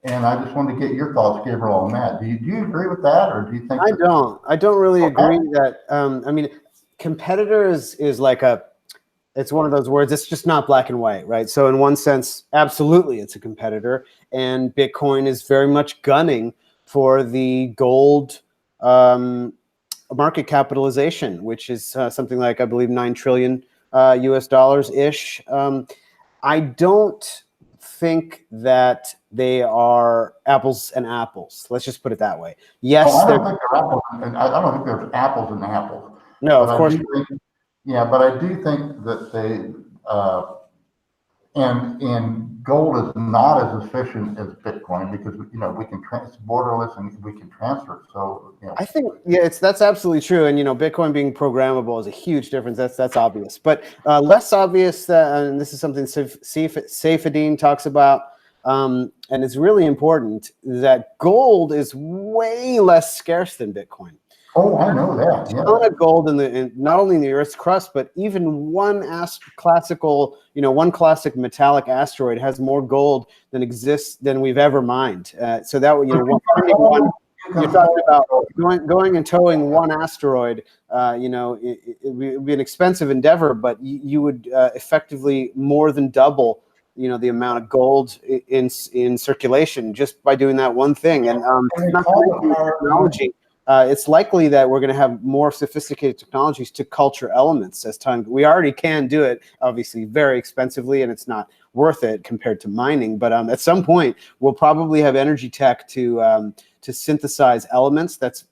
And I just wanted to get your thoughts, Gabriel, on that. Do you agree with that, or do you think? I don't really agree that. I mean, competitor is like it's one of those words. It's just not black and white, right? So in one sense, absolutely, it's a competitor, and Bitcoin is very much gunning for the gold market capitalization, which is something like, I believe, $9 trillion US dollars ish. I don't think that they are apples and apples. Let's just put it that way. Yes, I don't think they're apples, and I don't think there's apples and apples. No, but of course. Yeah, but I do think that they and gold is not as efficient as Bitcoin because we can it's borderless and we can transfer it. So I think that's absolutely true. And Bitcoin being programmable is a huge difference. That's obvious. But less obvious and this is something Saifedean talks about, and it's really important, that gold is way less scarce than Bitcoin. Oh, I know that. Yeah. A ton of gold in not only in the Earth's crust, but even one classic metallic asteroid has more gold than we've ever mined. So that you're talking about going and towing one asteroid. It would be an expensive endeavor, but you would effectively more than double the amount of gold in circulation just by doing that one thing. And not technology. It's likely that we're going to have more sophisticated technologies to culture elements as time. We already can do it, obviously, very expensively, and it's not worth it compared to mining. But at some point, we'll probably have energy tech to synthesize elements. That's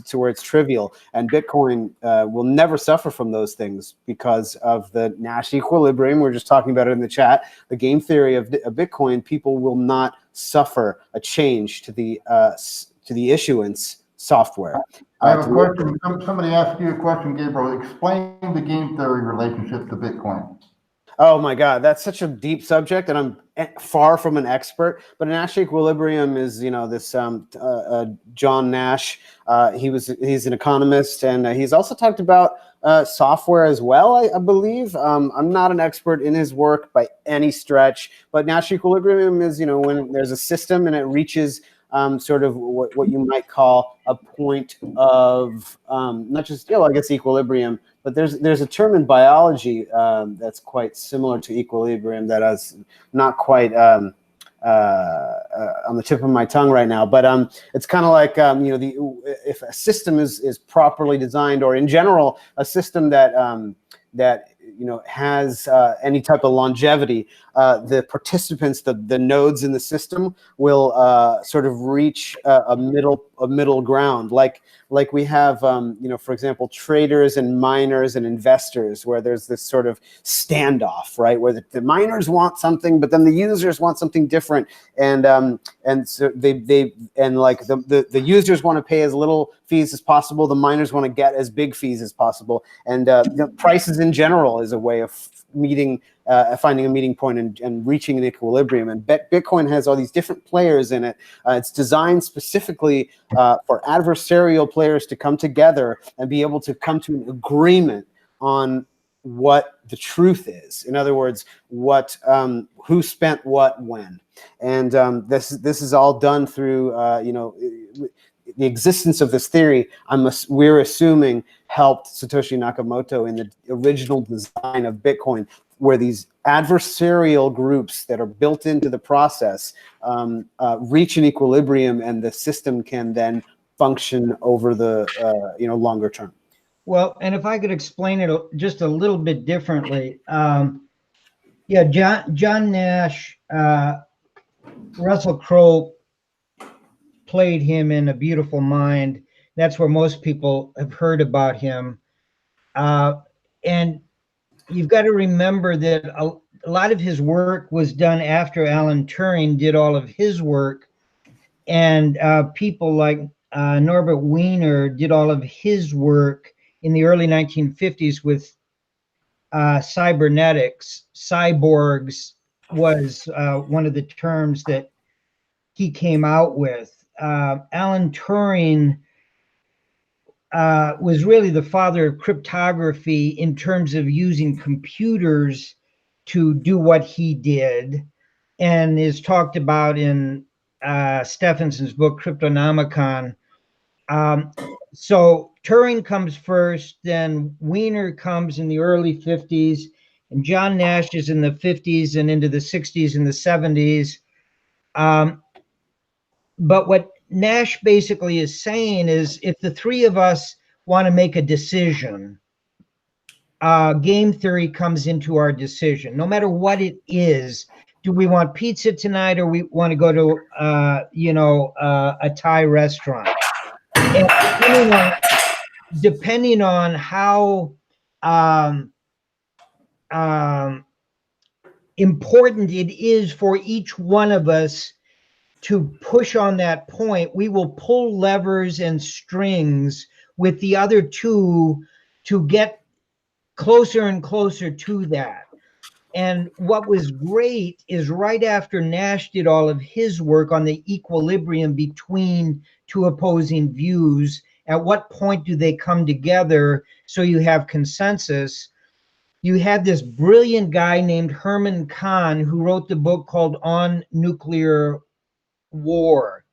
to where it's trivial. And Bitcoin will never suffer from those things because of the Nash equilibrium. We're just talking about it in the chat. The game theory of Bitcoin. People will not suffer a change to the issuance software. I have a question. Somebody asked you a question, Gabriel. Explain the game theory relationship to Bitcoin. Oh my God, that's such a deep subject, and I'm far from an expert. But Nash equilibrium is, this John Nash. He's an economist, and he's also talked about software as well. I believe. I'm not an expert in his work by any stretch, but Nash equilibrium is, when there's a system and it reaches sort of what you might call a point of not just I guess equilibrium, but there's a term in biology that's quite similar to equilibrium that is not quite on the tip of my tongue right now. But it's kind of like if a system is properly designed, or in general a system that has any type of longevity, the participants, the nodes in the system will sort of reach a middle ground, like we have, for example, traders and miners and investors, where there's this sort of standoff, right, where the miners want something, but then the users want something different, and so the users want to pay as little fees as possible, the miners want to get as big fees as possible, and prices in general is a way of finding a meeting point and reaching an equilibrium. And Bitcoin has all these different players in it. It's designed specifically for adversarial players to come together and be able to come to an agreement on what the truth is. In other words, who spent what when. And this is all done through the existence of this theory. We're assuming helped Satoshi Nakamoto in the original design of Bitcoin, where these adversarial groups that are built into the process reach an equilibrium, and the system can then function over the longer term. Well, and if I could explain it just a little bit differently, John Nash, Russell Crowe played him in A Beautiful Mind. That's where most people have heard about him. And you've got to remember that a lot of his work was done after Alan Turing did all of his work. And people like Norbert Wiener did all of his work in the early 1950s with cybernetics. Cyborgs was one of the terms that he came out with. Alan Turing was really the father of cryptography in terms of using computers to do what he did, and is talked about in Stephenson's book, Cryptonomicon. So Turing comes first, then Wiener comes in the early 50s, and John Nash is in the 50s and into the 60s and the 70s. But what Nash basically is saying is if the three of us want to make a decision, game theory comes into our decision, no matter what it is. Do we want pizza tonight, or we want to go to, a Thai restaurant? And depending on how important it is for each one of us to push on that point, we will pull levers and strings with the other two to get closer and closer to that. And what was great is right after Nash did all of his work on the equilibrium between two opposing views, at what point do they come together so you have consensus? You had this brilliant guy named Herman Kahn who wrote the book called On Nuclear War.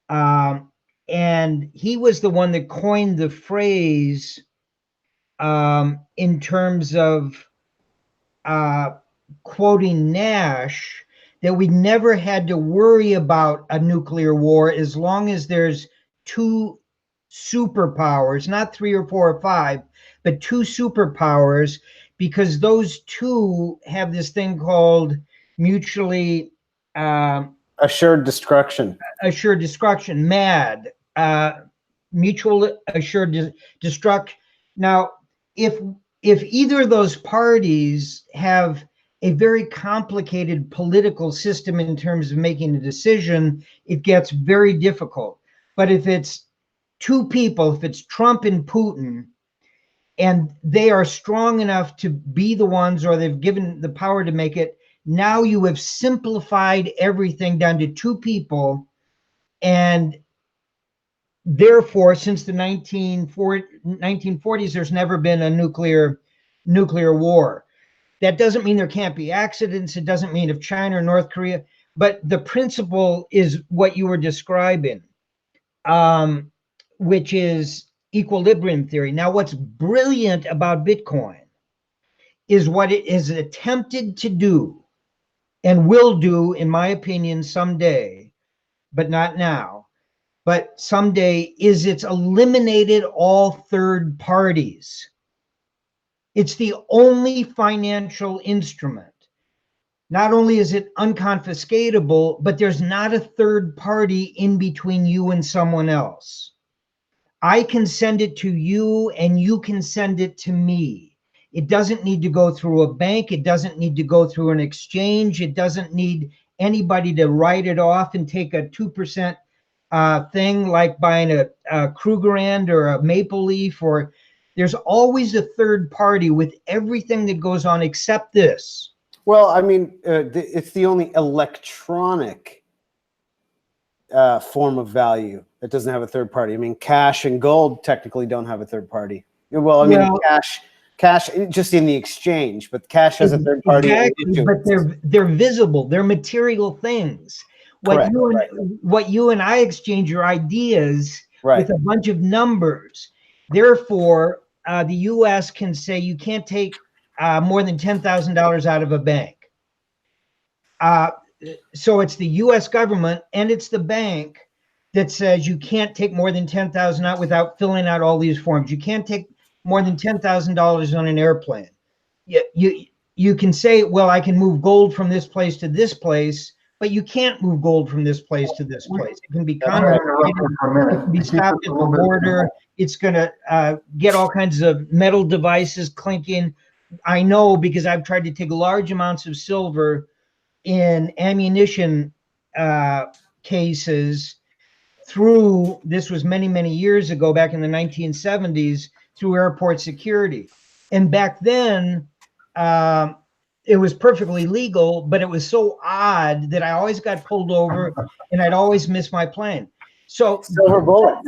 And he was the one that coined the phrase in terms of quoting Nash, that we never had to worry about a nuclear war as long as there's two superpowers, not three or four or five, but two superpowers, because those two have this thing called mutually assured destruction. Assured destruction, MAD, mutual assured destruct. Now, if either of those parties have a very complicated political system in terms of making a decision, it gets very difficult. But if it's two people, if it's Trump and Putin, and they are strong enough to be the ones, or they've given the power to make it, now you have simplified everything down to two people. And therefore, since the 1940s, there's never been a nuclear war. That doesn't mean there can't be accidents. It doesn't mean if China or North Korea, but the principle is what you were describing, which is equilibrium theory. Now, what's brilliant about Bitcoin is what it is attempted to do and will do, in my opinion, someday, but not now. But someday, is it's eliminated all third parties. It's the only financial instrument. Not only is it unconfiscatable, but there's not a third party in between you and someone else. I can send it to you and you can send it to me. It doesn't need to go through a bank. It doesn't need to go through an exchange. It doesn't need anybody to write it off and take a 2% thing like buying a Krugerrand or a Maple Leaf, or there's always a third party with everything that goes on except this. Well, I mean, it's the only electronic form of value that doesn't have a third party. I mean, cash and gold technically don't have a third party. Well, I mean, cash just in the exchange, but cash has a third party. Exactly, but they're visible. They're material things. What you and I exchange are ideas with a bunch of numbers. Therefore, the U.S. can say you can't take more than $10,000 out of a bank. So it's the U.S. government and it's the bank that says you can't take more than $10,000 out without filling out all these forms. You can't take more than $10,000 on an airplane. You can say, well, I can move gold from this place to this place, but you can't move gold from this place to this place. It can be confiscated. It can be stopped at the border. It's going to get all kinds of metal devices clinking. I know, because I've tried to take large amounts of silver in ammunition cases through, this was many, many years ago, back in the 1970s, through airport security. And back then, it was perfectly legal, but it was so odd that I always got pulled over and I'd always miss my plane. So silver bullets.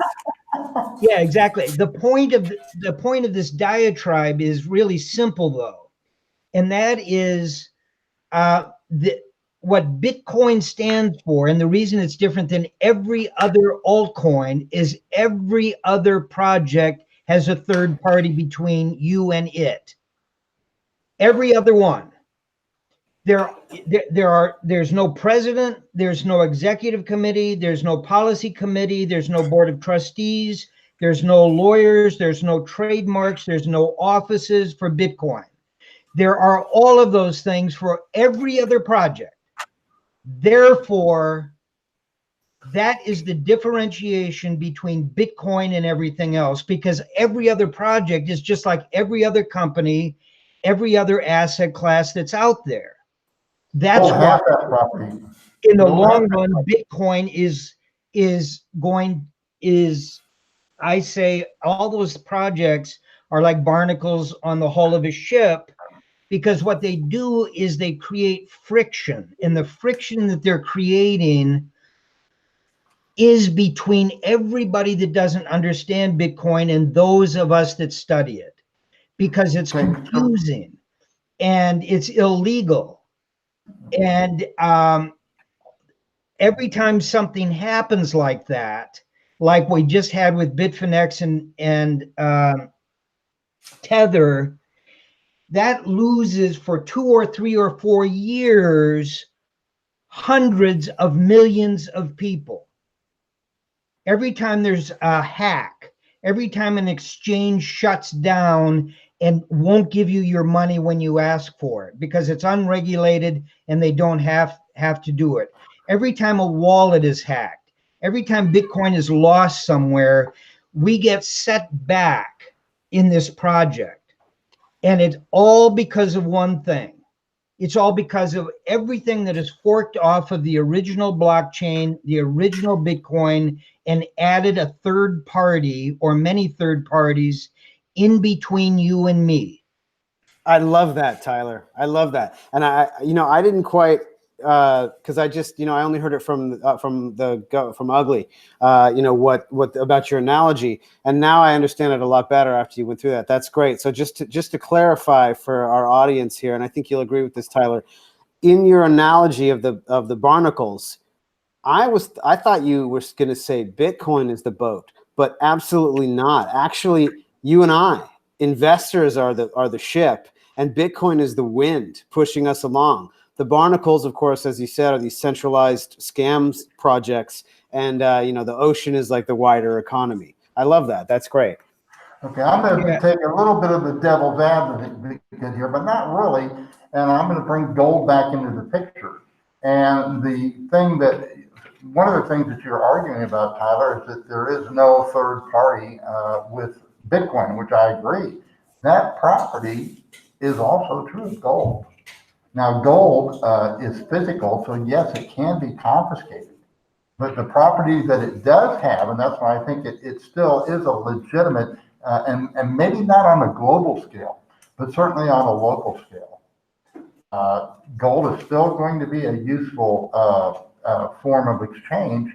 Yeah, exactly. The point of this diatribe is really simple, though, and that is what Bitcoin stands for, and the reason it's different than every other altcoin, is every other project has a third party between you and it. Every other one. There's no president, there's no executive committee, there's no policy committee, there's no board of trustees, there's no lawyers, there's no trademarks, there's no offices for Bitcoin. There are all of those things for every other project. Therefore, that is the differentiation between Bitcoin and everything else, because every other project is just like every other company, every other asset class that's out there. That's Don't why have that property. in the Don't long have- run, Bitcoin is I say all those projects are like barnacles on the hull of a ship, because what they do is they create friction, and the friction that they're creating is between everybody that doesn't understand Bitcoin and those of us that study it, because it's confusing and it's illegal. And every time something happens like that, like we just had with Bitfinex and Tether, that loses for 2 or 3 or 4 years hundreds of millions of people. Every time there's a hack, every time an exchange shuts down and won't give you your money when you ask for it because it's unregulated and they don't have to do it. Every time a wallet is hacked, every time Bitcoin is lost somewhere, we get set back in this project. And it's all because of one thing. It's all because of everything that is forked off of the original blockchain, the original Bitcoin, and added a third party or many third parties in between you and me. I love that, Tyler. I love that. And I didn't quite, because I just, I only heard it from Ugly, what about your analogy, and now I understand it a lot better after you went through that. That's great. So just to clarify for our audience here, and I think you'll agree with this, Tyler, in your analogy of the barnacles, I thought you were going to say Bitcoin is the boat, but absolutely not. Actually, you and I, investors, are the ship, and Bitcoin is the wind pushing us along. The barnacles, of course, as you said, are these centralized scams projects, and the ocean is like the wider economy. I love that. That's great. Okay, I'm going to take a little bit of the devil's advocate here, but not really, and I'm going to bring gold back into the picture. And one of the things that you're arguing about, Tyler, is that there is no third party with Bitcoin, which I agree. That property is also true of gold. Now, gold is physical, so yes, it can be confiscated. But the properties that it does have, and that's why I think it still is a legitimate, and maybe not on a global scale, but certainly on a local scale. Gold is still going to be a useful form of exchange,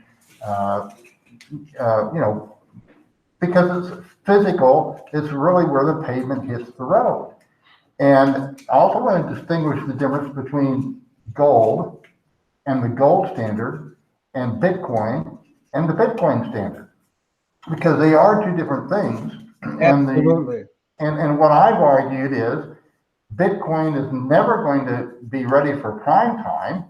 because it's physical. It's really where the pavement hits the road. And I also want to distinguish the difference between gold and the gold standard and Bitcoin and the Bitcoin standard, because they are two different things. Absolutely. And what I've argued is Bitcoin is never going to be ready for prime time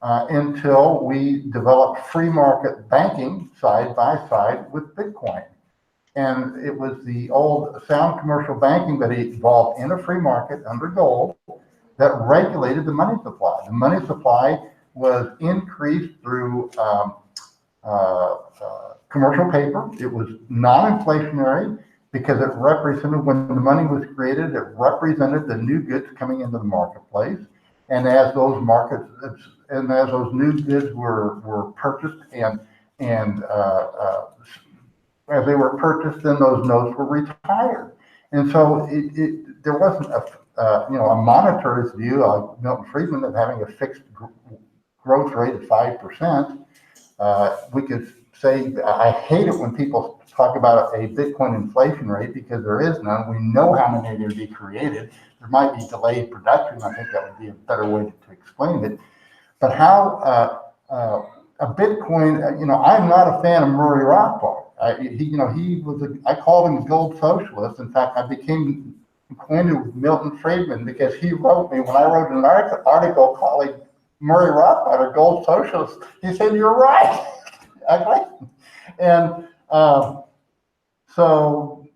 until we develop free market banking side by side with Bitcoin. And it was the old sound commercial banking that evolved in a free market under gold that regulated the money supply. The money supply was increased through commercial paper. It was non-inflationary because it represented, when the money was created, it represented the new goods coming into the marketplace. And as those new goods were purchased and as they were purchased, then those notes were retired. And so there wasn't a monetarist view like Milton Friedman of having a fixed growth rate of 5%. We could say, I hate it when people talk about a Bitcoin inflation rate, because there is none. We know how many are going to be created. There might be delayed production. I think that would be a better way to explain it. But how a Bitcoin, I'm not a fan of Murray Rothbard. I called him a gold socialist. In fact, I became acquainted with Milton Friedman because he wrote me, when I wrote an article calling Murray Rothbard a gold socialist, he said, "You're right." And so,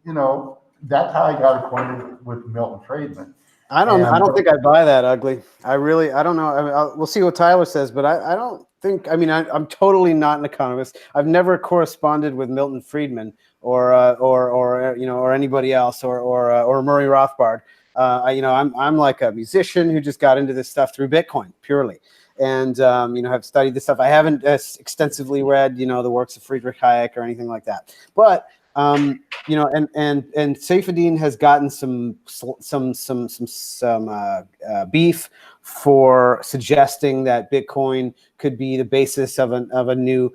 that's how I got acquainted with Milton Friedman. I don't think I buy that, Ugly. I don't know. I mean, we'll see what Tyler says, but I don't think. I mean, I'm totally not an economist. I've never corresponded with Milton Friedman or anybody else or Murray Rothbard. I'm like a musician who just got into this stuff through Bitcoin purely, and have studied this stuff. I haven't extensively read the works of Friedrich Hayek or anything like that, but. And Saifedean has gotten some beef for suggesting that Bitcoin could be the basis of a new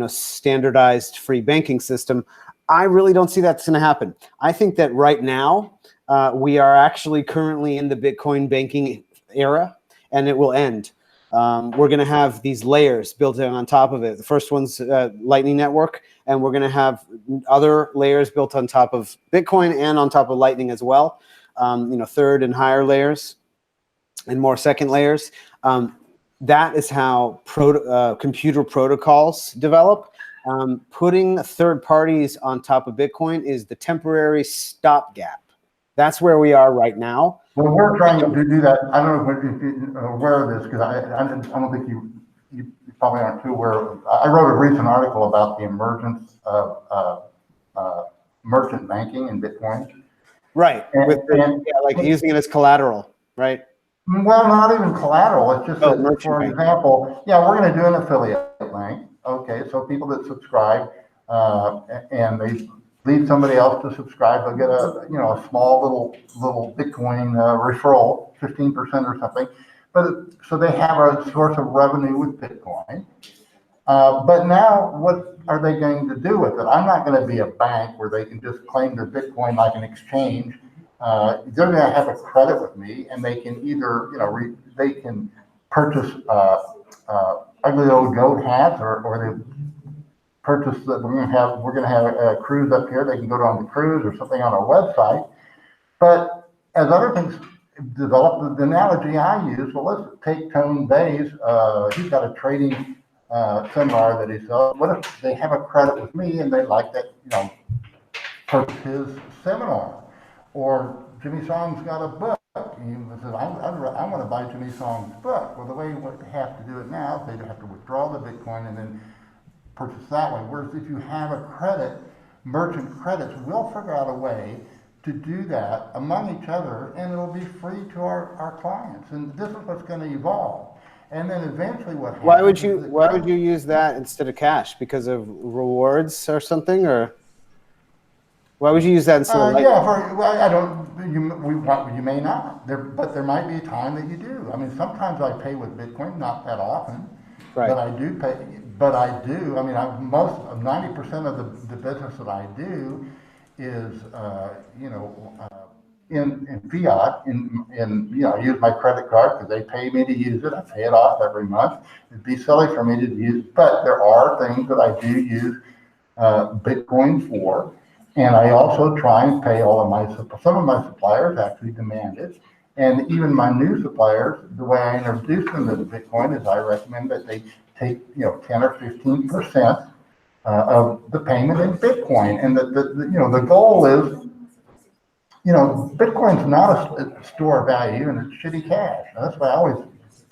standardized free banking system. I really don't see that's going to happen. I think that right now we are actually currently in the Bitcoin banking era, and it will end. We're going to have these layers built on top of it. The first one's Lightning Network, and we're going to have other layers built on top of Bitcoin and on top of Lightning as well. Third and higher layers and more second layers. That is how computer protocols develop. Putting third parties on top of Bitcoin is the temporary stopgap. That's where we are right now. Well, we're trying to do that. I don't know if you're aware of this, because I don't think you probably aren't too aware. I wrote a recent article about the emergence of merchant banking in Bitcoin. Right, using it as collateral, right? Well, not even collateral. It's just that, for example, we're going to do an affiliate link. Okay, so people that subscribe and they lead somebody else to subscribe, they'll get a small little Bitcoin referral, 15% or something. But so they have a source of revenue with Bitcoin. But now, what are they going to do with it? I'm not going to be a bank where they can just claim their Bitcoin like an exchange. They're going to have a credit with me, and they can either they can purchase ugly old goat hats, or they purchase that we're going to have a cruise up here. They can go on the cruise or something on our website. But as other things develop, the analogy I use, well, let's take Tone Bay's. He's got a trading seminar that he sells. What if they have a credit with me and they like that, purchase his seminar? Or Jimmy Song's got a book. He says, I want to buy Jimmy Song's book. Well, the way you have to do it now is they have to withdraw the Bitcoin and then purchase that way. Whereas if you have a credit, merchant credits, we'll figure out a way to do that among each other, and it'll be free to our clients. And this is what's going to evolve. And then eventually what happens? Why would you use that instead of cash? Because of rewards or something, or why would you use that instead of I don't. You may not. But there might be a time that you do. I mean, sometimes I pay with Bitcoin, not that often. Right. But I do pay. But I do. I mean, 90% of the business that I do is, in fiat. I use my credit card because they pay me to use it. I pay it off every month. It'd be silly for me to use, but there are things that I do use Bitcoin for, and I also try and pay some of my suppliers actually demand it. And even my new suppliers, the way I introduce them to the Bitcoin is I recommend that they take 10 or 15% of the payment in Bitcoin, and the goal is, Bitcoin's not a store of value and it's shitty cash. And that's why I always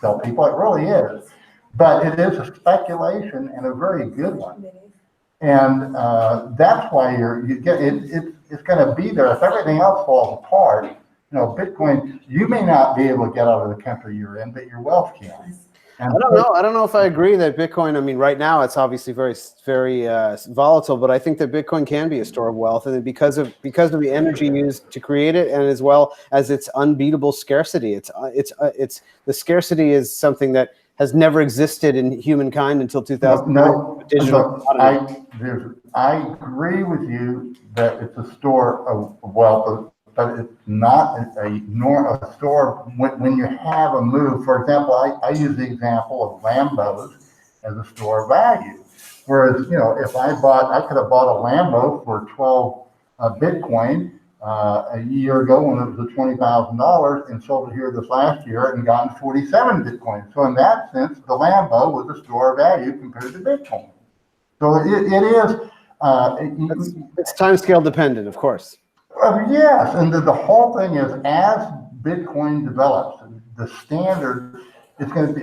tell people it really is, but it is a speculation and a very good one. And that's why it's going to be there. If everything else falls apart, Bitcoin, you may not be able to get out of the country you're in, but your wealth can. I don't know if I agree that Bitcoin, I mean, right now it's obviously very, very volatile, but I think that Bitcoin can be a store of wealth, and because of the energy used to create it, and as well as its unbeatable scarcity. It's the scarcity is something that has never existed in humankind until 2000. No, I agree with you that it's a store of wealth. but it's not a store when you have a move. For example, I use the example of Lambos as a store of value. Whereas, if I could have bought a Lambo for 12 Bitcoin a year ago when it was at $20,000 and sold it here this last year and gotten 47 Bitcoin. So in that sense, the Lambo was a store of value compared to Bitcoin. So it is. It's time scale dependent, of course. Yes, and the whole thing is, as Bitcoin develops, the standard is going to be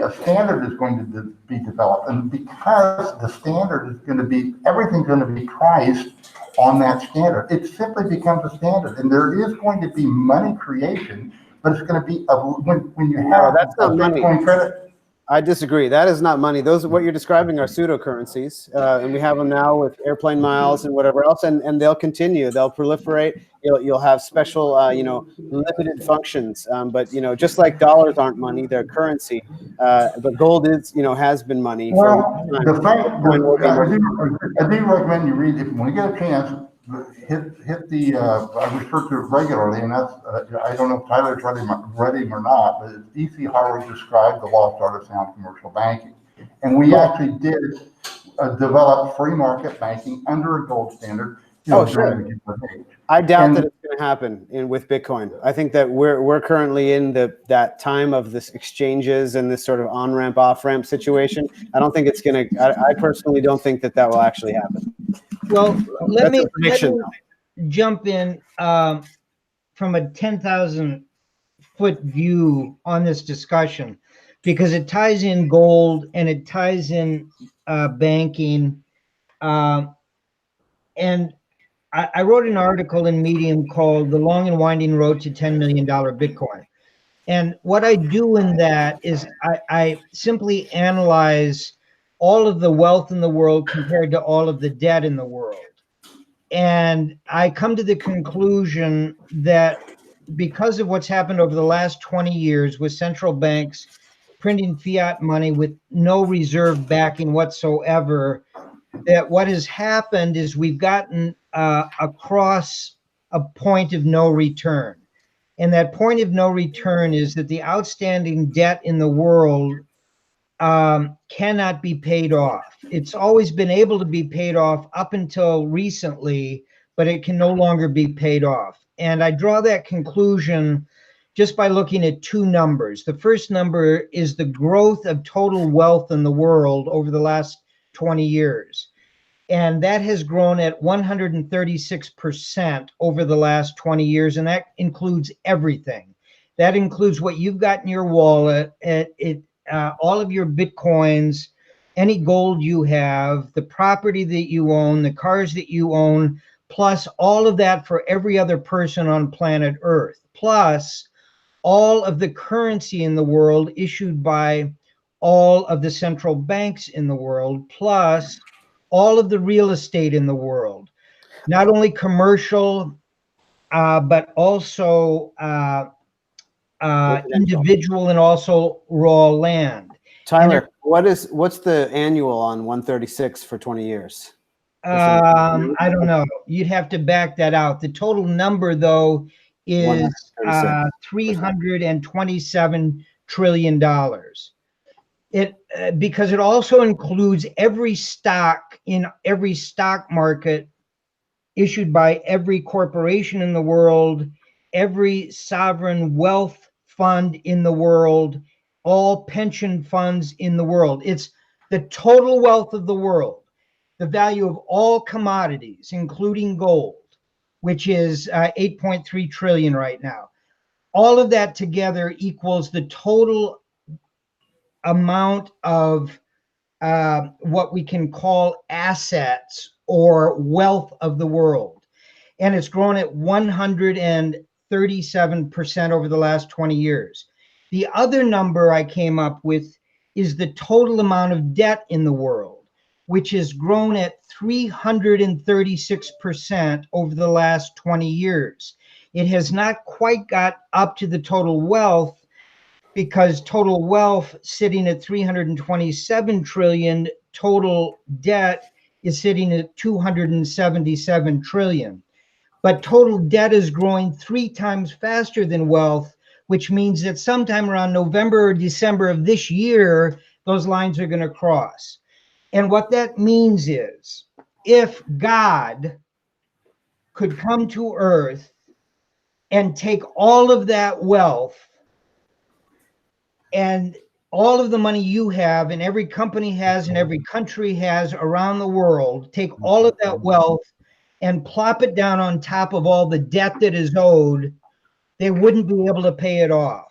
be developed, and because the standard is going to be, everything's going to be priced on that standard. It simply becomes a standard, and there is going to be money creation, but it's going to be when you have that's not Bitcoin money. credit. I disagree. That is not money. Those are what you're describing are pseudocurrencies, and we have them now with airplane miles and whatever else, and they'll continue. They'll proliferate. You'll have special, limited functions. But just like dollars aren't money, they're currency. But gold is, has been money for a long time. The fact, I do recommend you read it when you get a chance. Hit the I refer to it regularly, and that's I don't know if Tyler's read him or not, but it's E.C. Howard described the lost art of sound commercial banking, and we actually did develop free market banking under a gold standard. Sure. I doubt that it's going to happen with Bitcoin. I think that we're currently in that time of this exchanges and this sort of on-ramp, off-ramp situation. I don't think it's going to. I personally don't think that will actually happen. Well, let me jump in from a 10,000 foot view on this discussion, because it ties in gold and it ties in banking. And I wrote an article in Medium called "The Long and Winding Road to $10 Million Bitcoin." And what I do in that is I simply analyze all of the wealth in the world compared to all of the debt in the world. And I come to the conclusion that because of what's happened over the last 20 years with central banks printing fiat money with no reserve backing whatsoever, that what has happened is we've gotten across a point of no return. And that point of no return is that the outstanding debt in the world cannot be paid off. It's always been able to be paid off up until recently, but it can no longer be paid off. And I draw that conclusion just by looking at two numbers. The first number is the growth of total wealth in the world over the last 20 years. And that has grown at 136% over the last 20 years. And that includes everything. That includes what you've got in your wallet, all of your Bitcoins, any gold you have, the property that you own, the cars that you own, plus all of that for every other person on planet Earth, plus all of the currency in the world issued by all of the central banks in the world, plus all of the real estate in the world, not only commercial, but also individual and also raw land. Tyler, what's the annual on 136 for 20 years? I don't know. You'd have to back that out. The total number, though, is $327 trillion. Because it also includes every stock in every stock market issued by every corporation in the world, every sovereign wealth fund in the world, all pension funds in the world. It's the total wealth of the world, the value of all commodities, including gold, which is 8.3 trillion right now. All of that together equals the total amount of what we can call assets or wealth of the world. And it's grown at 137% over the last 20 years. The other number I came up with is the total amount of debt in the world, which has grown at 336% over the last 20 years. It has not quite got up to the total wealth, because total wealth sitting at 327 trillion, total debt is sitting at 277 trillion. but total debt is growing 3 times faster than wealth, which means that sometime around November or December of this year, those lines are going to cross. And what that means is if God could come to earth and take all of that wealth and all of the money you have and every company has and every country has around the world, take all of that wealth and plop it down on top of all the debt that is owed, they wouldn't be able to pay it off.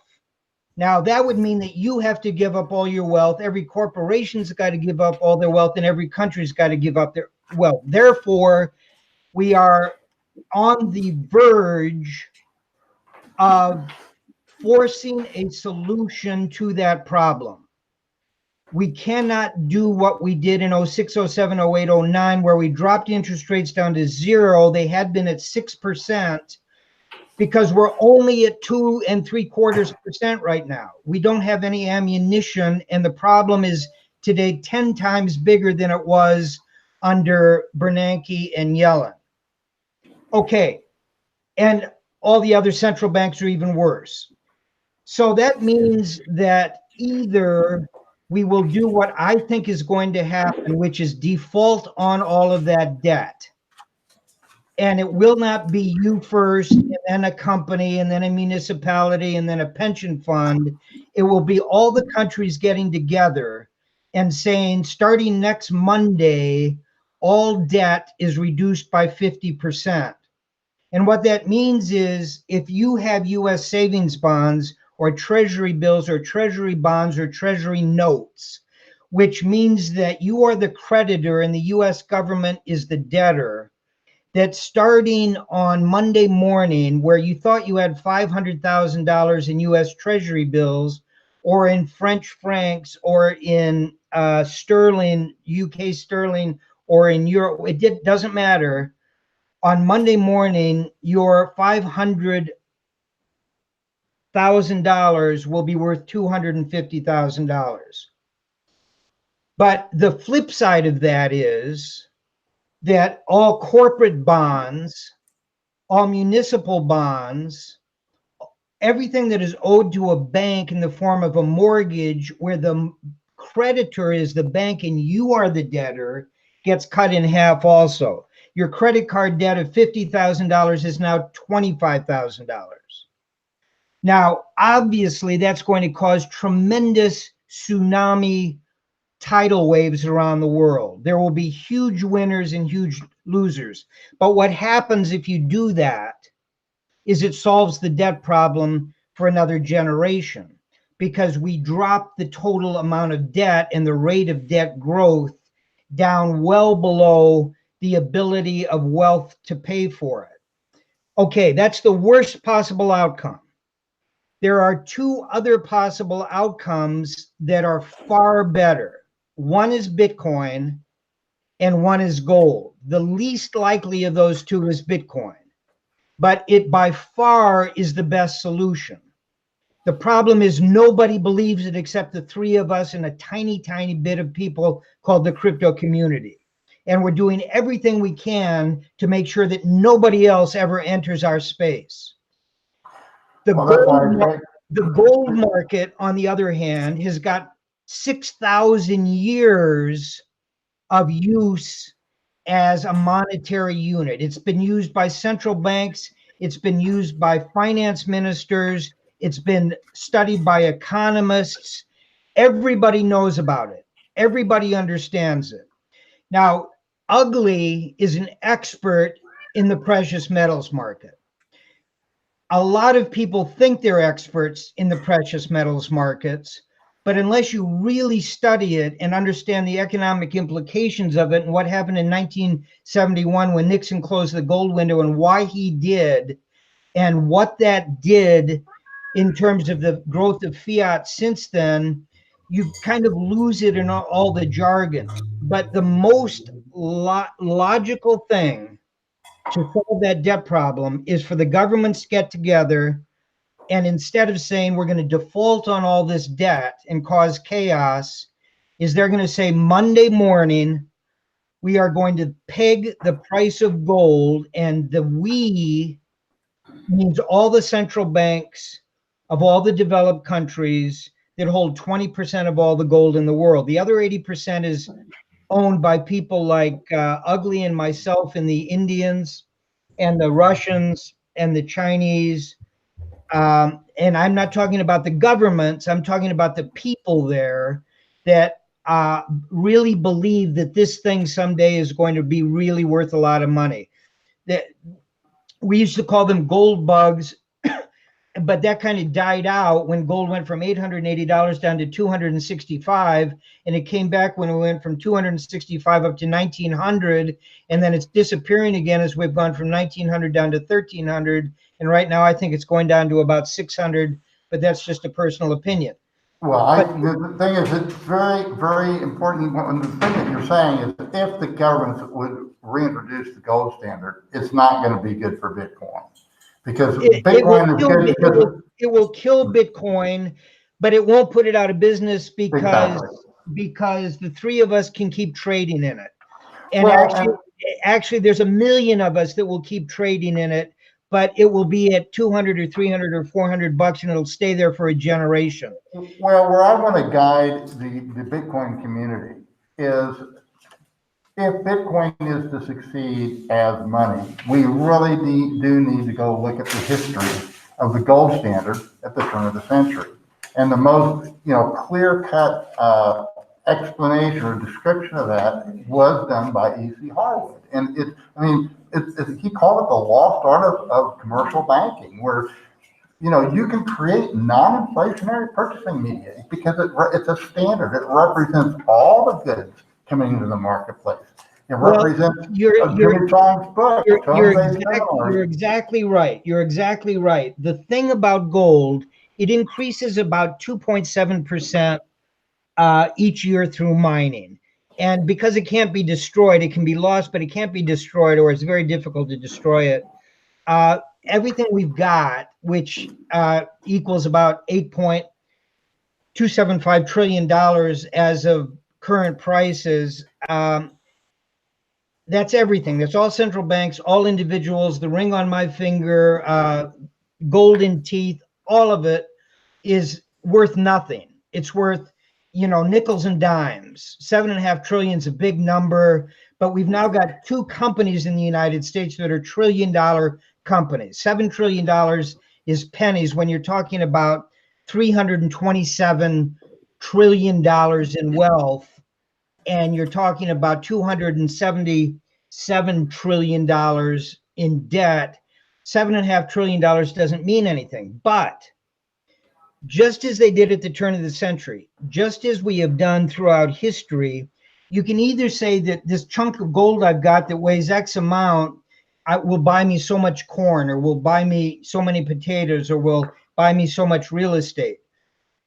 Now, that would mean that you have to give up all your wealth. Every corporation's got to give up all their wealth, and every country's got to give up their wealth. Therefore, we are on the verge of forcing a solution to that problem. We cannot do what we did in 06, 07, 08, 09, where we dropped interest rates down to 0. They had been at 6%. Because we're only at 2.75% right now. We don't have any ammunition, and the problem is today 10 times bigger than it was under Bernanke and Yellen. Okay, and all the other central banks are even worse. So that means that either we will do what I think is going to happen, which is default on all of that debt. And it will not be you first, and then a company, and then a municipality, and then a pension fund. It will be all the countries getting together and saying, starting next Monday, all debt is reduced by 50%. And what that means is if you have US savings bonds or treasury bills or treasury bonds or treasury notes, which means that you are the creditor and the US government is the debtor, that starting on Monday morning, where you thought you had $500,000 in US Treasury bills or in French francs or in sterling, UK sterling, or in euro, doesn't matter. On Monday morning, your $500,000 will be worth $250,000. But the flip side of that is that all corporate bonds, all municipal bonds, everything that is owed to a bank in the form of a mortgage where the creditor is the bank and you are the debtor, gets cut in half also. Your credit card debt of $50,000 is now $25,000. Now, obviously, that's going to cause tremendous tsunami tidal waves around the world. There will be huge winners and huge losers. But what happens if you do that is it solves the debt problem for another generation, because we drop the total amount of debt and the rate of debt growth down well below the ability of wealth to pay for it. Okay, that's the worst possible outcome. There are 2 other possible outcomes that are far better. One is Bitcoin and one is gold. The least likely of those 2 is Bitcoin, but it by far is the best solution. The problem is nobody believes it except the 3 of us and a tiny, tiny bit of people called the crypto community. And we're doing everything we can to make sure that nobody else ever enters our space. The gold market, on the other hand, has got 6,000 years of use as a monetary unit. It's been used by central banks. It's been used by finance ministers. It's been studied by economists. Everybody knows about it. Everybody understands it. Now, Ugly is an expert in the precious metals market. A lot of people think they're experts in the precious metals markets, but unless you really study it and understand the economic implications of it and what happened in 1971 when Nixon closed the gold window and why he did and what that did in terms of the growth of fiat since then, you kind of lose it in all the jargon. But the most logical thing to solve that debt problem is for the governments to get together, and instead of saying we're going to default on all this debt and cause chaos, is they're going to say Monday morning, we are going to peg the price of gold, and the we means all the central banks of all the developed countries that hold 20% of all the gold in the world. The other 80% is owned by people like Ugly and myself and the Indians and the Russians and the Chinese. And I'm not talking about the governments, I'm talking about the people there that really believe that this thing someday is going to be really worth a lot of money. That we used to call them gold bugs, but that kind of died out when gold went from $880 down to $265, and it came back when it went from $265 up to $1,900, and then it's disappearing again as we've gone from $1,900 down to $1,300, and right now I think it's going down to about $600, but that's just a personal opinion. Well, the thing is, it's very, very important. The thing that you're saying is that if the government would reintroduce the gold standard, it's not going to be good for Bitcoin. Because Bitcoin is good. It will kill Bitcoin, but it won't put it out of business because the three of us can keep trading in it. And actually, there's 1 million of us that will keep trading in it, but it will be at 200 or 300 or 400 bucks, and it'll stay there for a generation. Well, where I want to guide the Bitcoin community is, if Bitcoin is to succeed as money, we really do need to go look at the history of the gold standard at the turn of the century. And the most, clear-cut explanation or description of that was done by E.C. Harwood. And he called it the lost art of commercial banking, where you can create non-inflationary purchasing media because it's a standard. It represents all the goods coming into the marketplace. It represents Jimmy Chong's book. You're exactly right. You're exactly right. The thing about gold, it increases about 2.7% each year through mining. And because it can't be destroyed, it can be lost, but it can't be destroyed, or it's very difficult to destroy it. Everything we've got, which equals about $8.275 trillion as of current prices, that's everything. That's all central banks, all individuals, the ring on my finger, golden teeth, all of it is worth nothing. It's worth, nickels and dimes. 7.5 trillion is a big number, but we've now got 2 companies in the United States that are $1 trillion companies. $7 trillion is pennies when you're talking about $327 trillion in wealth, and you're talking about $277 trillion in debt. $7.5 trillion doesn't mean anything. But just as they did at the turn of the century, just as we have done throughout history, you can either say that this chunk of gold I've got that weighs X amount will buy me so much corn, or will buy me so many potatoes, or will buy me so much real estate.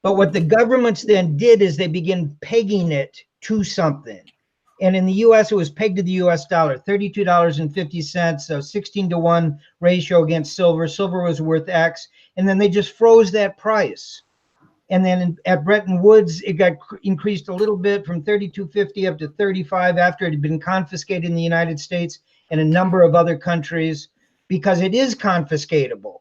But what the governments then did is they began pegging it to something. And in the US, it was pegged to the US dollar, $32.50, so 16-to-1 ratio against silver. Silver was worth X. And then they just froze that price. And then at Bretton Woods, it got increased a little bit from $32.50 up to $35 after it had been confiscated in the United States and a number of other countries, because it is confiscatable.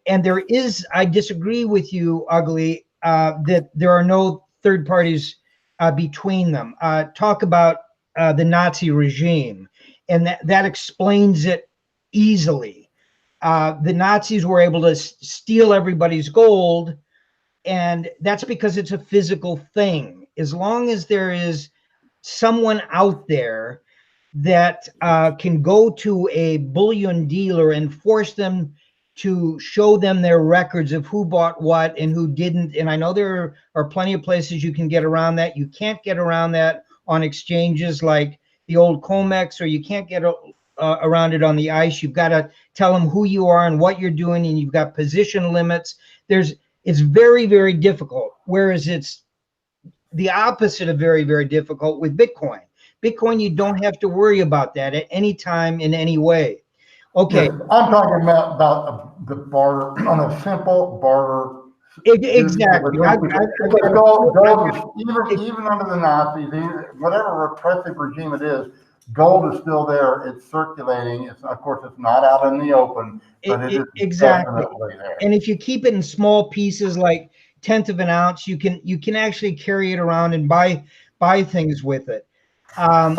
And there is, I disagree with you, Ugly, that there are no third parties between them. Talk about the Nazi regime, and that explains it easily. The Nazis were able to steal everybody's gold, and that's because it's a physical thing. As long as there is someone out there that can go to a bullion dealer and force them to show them their records of who bought what and who didn't. And I know there are plenty of places you can get around that. You can't get around that on exchanges like the old COMEX, or you can't get around it on the ICE. You've got to tell them who you are and what you're doing, and you've got position limits. It's very, very difficult, whereas it's the opposite of very, very difficult with Bitcoin. Bitcoin, you don't have to worry about that at any time in any way. Okay. Yes, I'm talking about the barter, on a simple barter. Exactly. Gold, even under the Nazis, whatever repressive regime it is, gold is still there. It's circulating. It's, of course, it's not out in the open, but it is Exactly. definitely there. And if you keep it in small pieces, like 1/10 of an ounce, you can actually carry it around and buy things with it. Hey, I've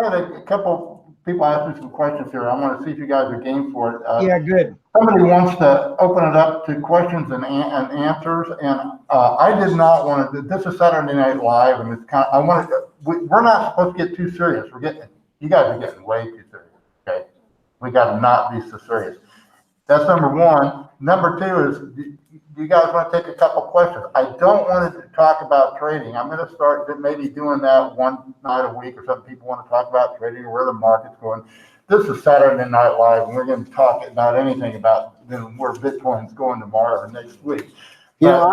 had a couple people ask me some questions here. I want to see if you guys are game for it. Yeah, good. Somebody wants to open it up to questions and answers, and I did not want to. This is Saturday Night Live, and it's kind of, I wanted. We're not supposed to get too serious. You guys are getting way too serious. Okay, we got to not be so serious. That's number one. Number two is, do you guys want to take a couple questions? I don't want to talk about trading. I'm going to start maybe doing that one night a week or something. People want to talk about trading or where the market's going. This is Saturday Night Live, and we're going to talk about anything about where Bitcoin's going tomorrow or next week. You know,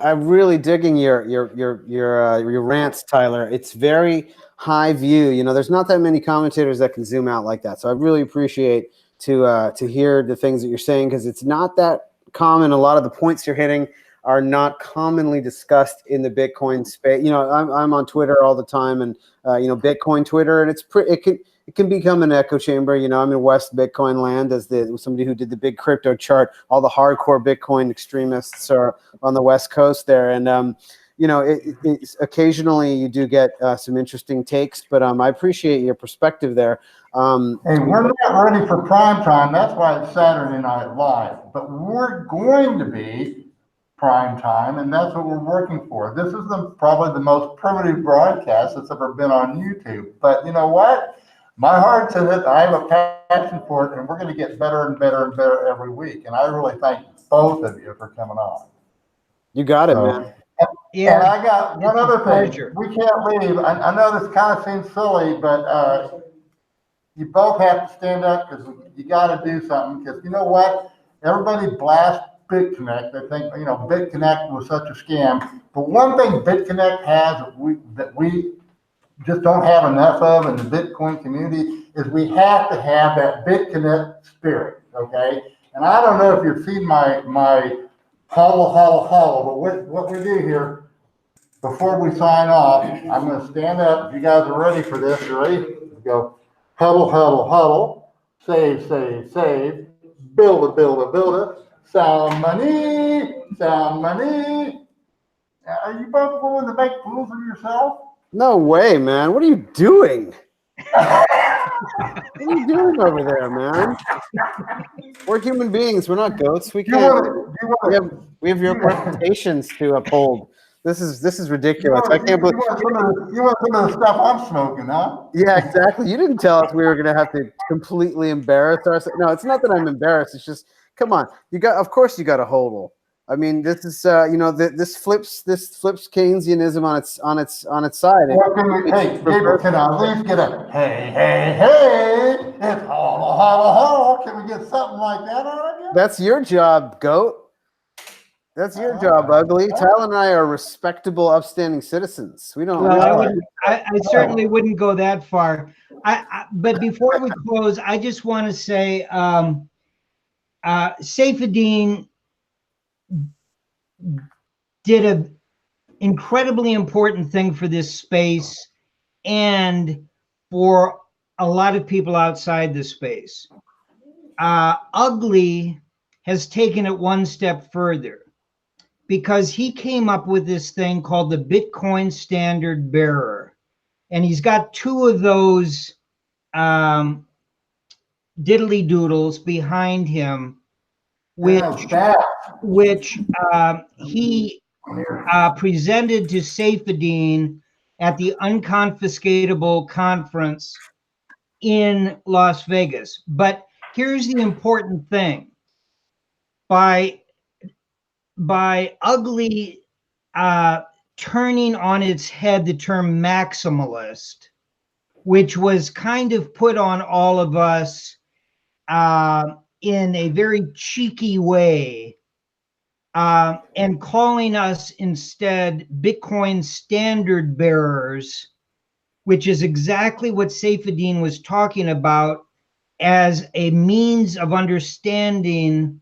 I'm really digging your rants, Tyler. It's very high view. You know, there's not that many commentators that can zoom out like that. So I really appreciate to hear the things that you're saying, because it's not that common. A lot of the points you're hitting are not commonly discussed in the Bitcoin space. You know, I'm on Twitter all the time, and you know, Bitcoin Twitter, and it can become an echo chamber. You know, I'm in West Bitcoin land as somebody who did the big crypto chart. All the hardcore Bitcoin extremists are on the West Coast there, and you know, it's occasionally you do get some interesting takes, but I appreciate your perspective there. Hey, we're not ready for prime time. That's why it's Saturday Night Live. But we're going to be prime time, and that's what we're working for. This is probably the most primitive broadcast that's ever been on YouTube. But you know what? My heart's in it. I have a passion for it, and we're going to get better and better and better every week. And I really thank both of you for coming on. You got it, man. Yeah. And I got one other thing. Pleasure. We can't leave. I know this kind of seems silly, but you both have to stand up because you got to do something. Because you know what? Everybody blasts BitConnect. They think, you know, BitConnect was such a scam. But one thing BitConnect has that we just don't have enough of in the Bitcoin community is we have to have that BitConnect spirit. Okay. And I don't know if you've seen my huddle, but what we do here before we sign off, I'm going to stand up. If you guys are ready for this, you ready? We go huddle, save, build it, sound money. Are you both willing to make fools of yourself? No way, man. What are you doing? What are you doing over there, man? We're human beings. We're not goats. We can't. We have your reputations to uphold. This is ridiculous. I can't believe you want some of the stuff I'm smoking, huh? Yeah, exactly. You didn't tell us we were going to have to completely embarrass ourselves. No, it's not that I'm embarrassed. It's just, come on. Of course you got a hodl. I mean, this is, you know, this flips Keynesianism on its side. Hey, Gabriel, can I at least get a hey, it's hodl. Can we get something like that out of you? That's your job, goat. That's your job, ugly. Tyler and I are respectable, upstanding citizens. We don't. Well, I certainly wouldn't go that far. But before we close, I just want to say, Saifedean did an incredibly important thing for this space and for a lot of people outside the space. Ugly has taken it one step further, because he came up with this thing called the Bitcoin Standard Bearer. And he's got two of those diddly doodles behind him, which he presented to Saifedean at the Unconfiscatable Conference in Las Vegas. But here's the important thing. By Ugly turning on its head the term maximalist, which was kind of put on all of us in a very cheeky way, and calling us instead Bitcoin standard bearers, which is exactly what Saifedean was talking about as a means of understanding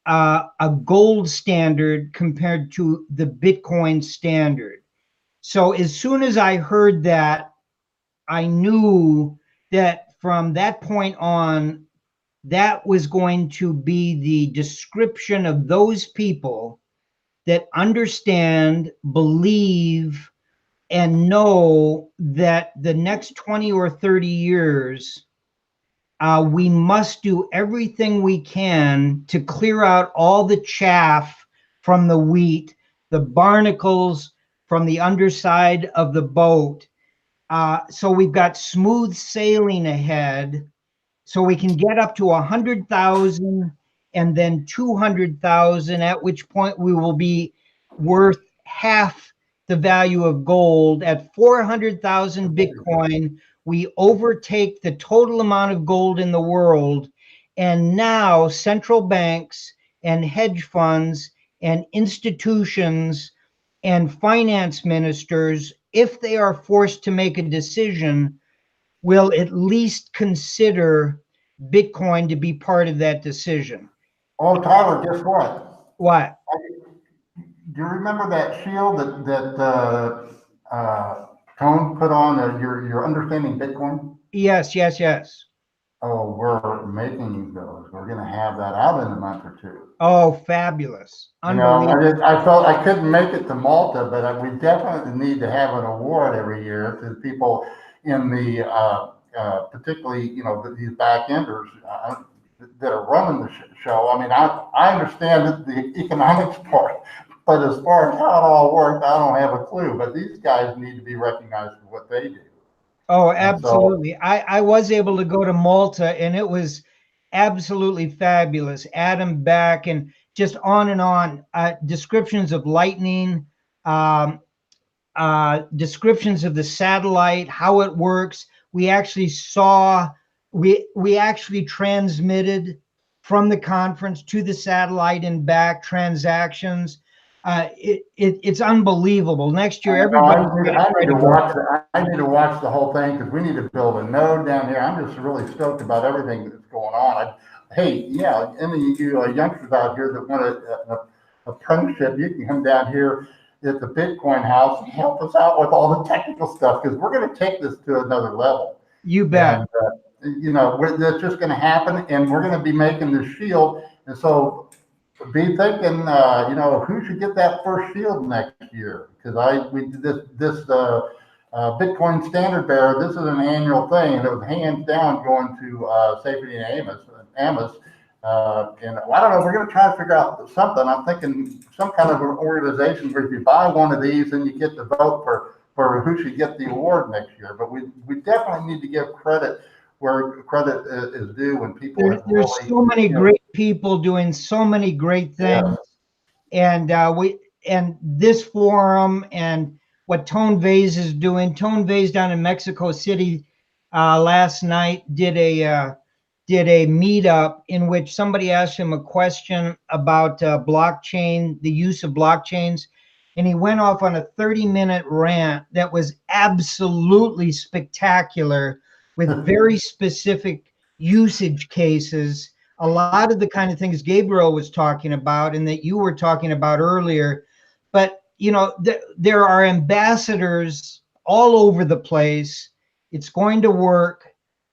a gold standard compared to the Bitcoin standard. So as soon as I heard that, I knew that from that point on, that was going to be the description of those people that understand, believe, and know that the next 20 or 30 years, we must do everything we can to clear out all the chaff from the wheat, the barnacles from the underside of the boat. So we've got smooth sailing ahead, so we can get up to 100,000 and then 200,000, at which point we will be worth half the value of gold. At 400,000 Bitcoin, we overtake the total amount of gold in the world. And now central banks and hedge funds and institutions and finance ministers, if they are forced to make a decision, will at least consider Bitcoin to be part of that decision. Oh, Tyler, guess what? What? Do you remember that shield that Tone put on your understanding Bitcoin? Yes, yes, yes. Oh, we're making those. We're going to have that out in a month or two. Oh, fabulous. You know, Unbelievable. I felt I couldn't make it to Malta, but we definitely need to have an award every year to people in the, particularly, you know, these back enders that are running the show. I mean, I understand the economics part, but as far as how it all works, I don't have a clue. But these guys need to be recognized for what they do. Oh, And so, absolutely. I was able to go to Malta and it was absolutely fabulous. Adam Back and just on and on. Descriptions of lightning, um, descriptions of the satellite, how it works. We actually saw, we actually transmitted from the conference to the satellite and back transactions. It's unbelievable. Next year, everybody's going to try to go. I need to watch the whole thing because we need to build a node down here. I'm just really stoked about everything that's going on. Hey, yeah, any of you youngsters out here that want a apprenticeship, you can come down here at the Bitcoin house and help us out with all the technical stuff because we're going to take this to another level. You bet. And, you know, that's just going to happen, and we're going to be making this shield. And so be thinking, you know, who should get that first shield next year? Because we did this Bitcoin standard bearer. This is an annual thing, and it was hands down going to Safety and Amos. And I don't know. We're going to try to figure out something. I'm thinking some kind of an organization where if you buy one of these, then you get to vote for who should get the award next year. But we definitely need to give credit where credit is due when people There's really, so many great people doing so many great things, and and this forum and what Tone Vase is doing. Tone Vase down in Mexico City last night did a meetup in which somebody asked him a question about blockchain, the use of blockchains, and he went off on a 30-minute rant that was absolutely spectacular with very specific usage cases, a lot of the kind of things Gabriel was talking about and that you were talking about earlier. But, you know, there are ambassadors all over the place. It's going to work.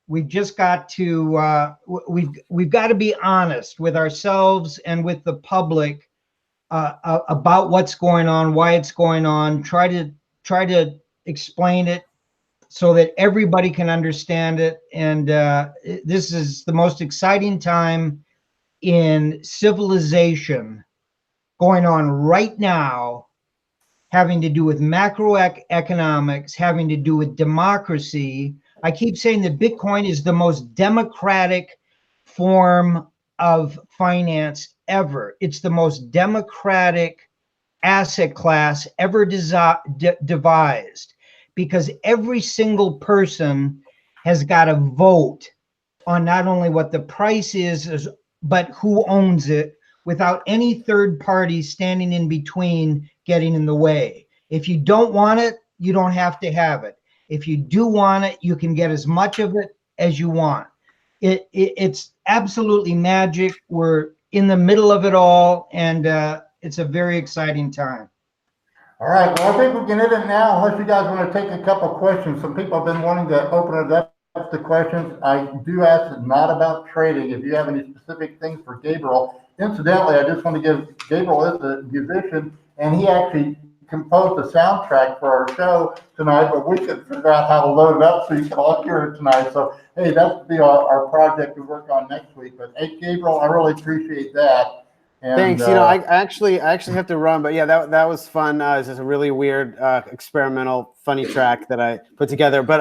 We've just got to, we've got to be honest with ourselves and with the public about what's going on, why it's going on, try to explain it so that everybody can understand it. And this is the most exciting time in civilization going on right now, having to do with macroeconomics, having to do with democracy. I keep saying that Bitcoin is the most democratic form of finance ever. It's the most democratic asset class ever devised, because every single person has got a vote on not only what the price is, but who owns it, without any third party standing in between getting in the way. If you don't want it, you don't have to have it. If you do want it, you can get as much of it as you want. It's absolutely magic. We're in the middle of it all, and it's a very exciting time. All right, well, I think we can end it now, unless you guys want to take a couple questions. Some people have been wanting to open it up to questions. I do ask it not about trading. If you have any specific things for Gabriel. Incidentally, I just want to give, Gabriel is a musician, and he actually composed a soundtrack for our show tonight, but we should figure out how to load it up so you can all hear it tonight. So, hey, that's be our project to work on next week. But hey, Gabriel, I really appreciate that. And, Thanks. I actually have to run, but yeah, that was fun. It's just a really weird, experimental, funny track that I put together. But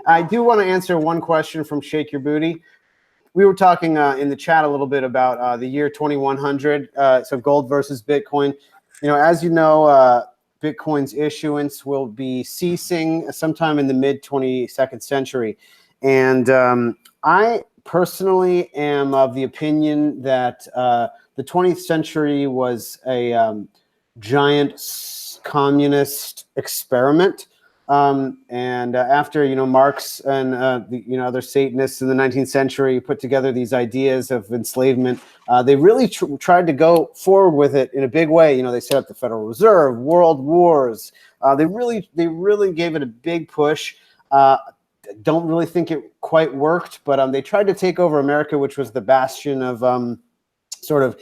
I do want to answer one question from Shake Your Booty. We were talking in the chat a little bit about the year 2100, so gold versus Bitcoin. As you know, Bitcoin's issuance will be ceasing sometime in the mid 22nd century, and I personally am of the opinion that the 20th century was a giant communist experiment. And after, Marx and, other Satanists in the 19th century put together these ideas of enslavement, they really tried to go forward with it in a big way. They set up the Federal Reserve, world wars. They really gave it a big push. Don't really think it quite worked, but they tried to take over America, which was the bastion of sort of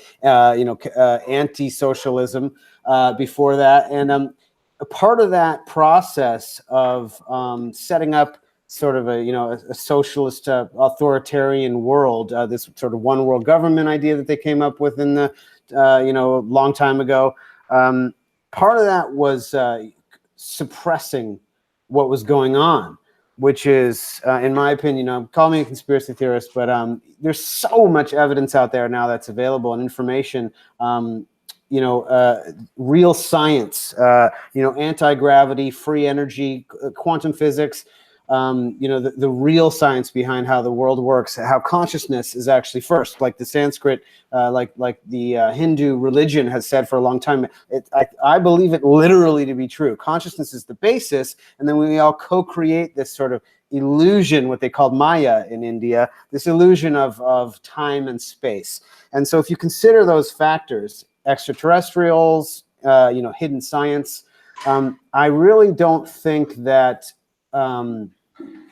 anti-socialism before that, and a part of that process of setting up sort of a socialist authoritarian world, this sort of one world government idea that they came up with in the long time ago. Part of that was suppressing what was going on, which is, in my opinion, call me a conspiracy theorist, but there's so much evidence out there now that's available and information, real science, anti-gravity, free energy, quantum physics, the real science behind how the world works, how consciousness is actually first, like the Sanskrit, like the Hindu religion has said for a long time. I believe it literally to be true. Consciousness is the basis, and then we all co-create this sort of illusion, what they called Maya in India, this illusion of time and space. And so if you consider those factors, extraterrestrials, hidden science, I really don't think that an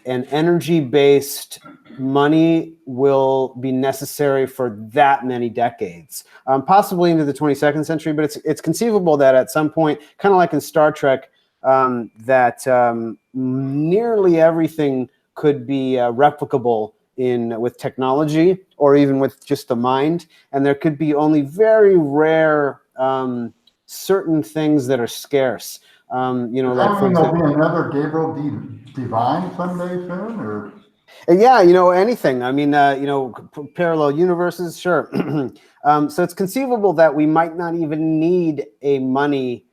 energy-based money will be necessary for that many decades, possibly into the 22nd century. But it's conceivable that at some point, kind of like in Star Trek, that nearly everything could be replicable with technology or even with just the mind, and there could be only very rare certain things that are scarce. Like for example, there'll be another Gabriel Divine someday soon, or yeah, anything. I mean, parallel universes, sure. So it's conceivable that we might not even need a money,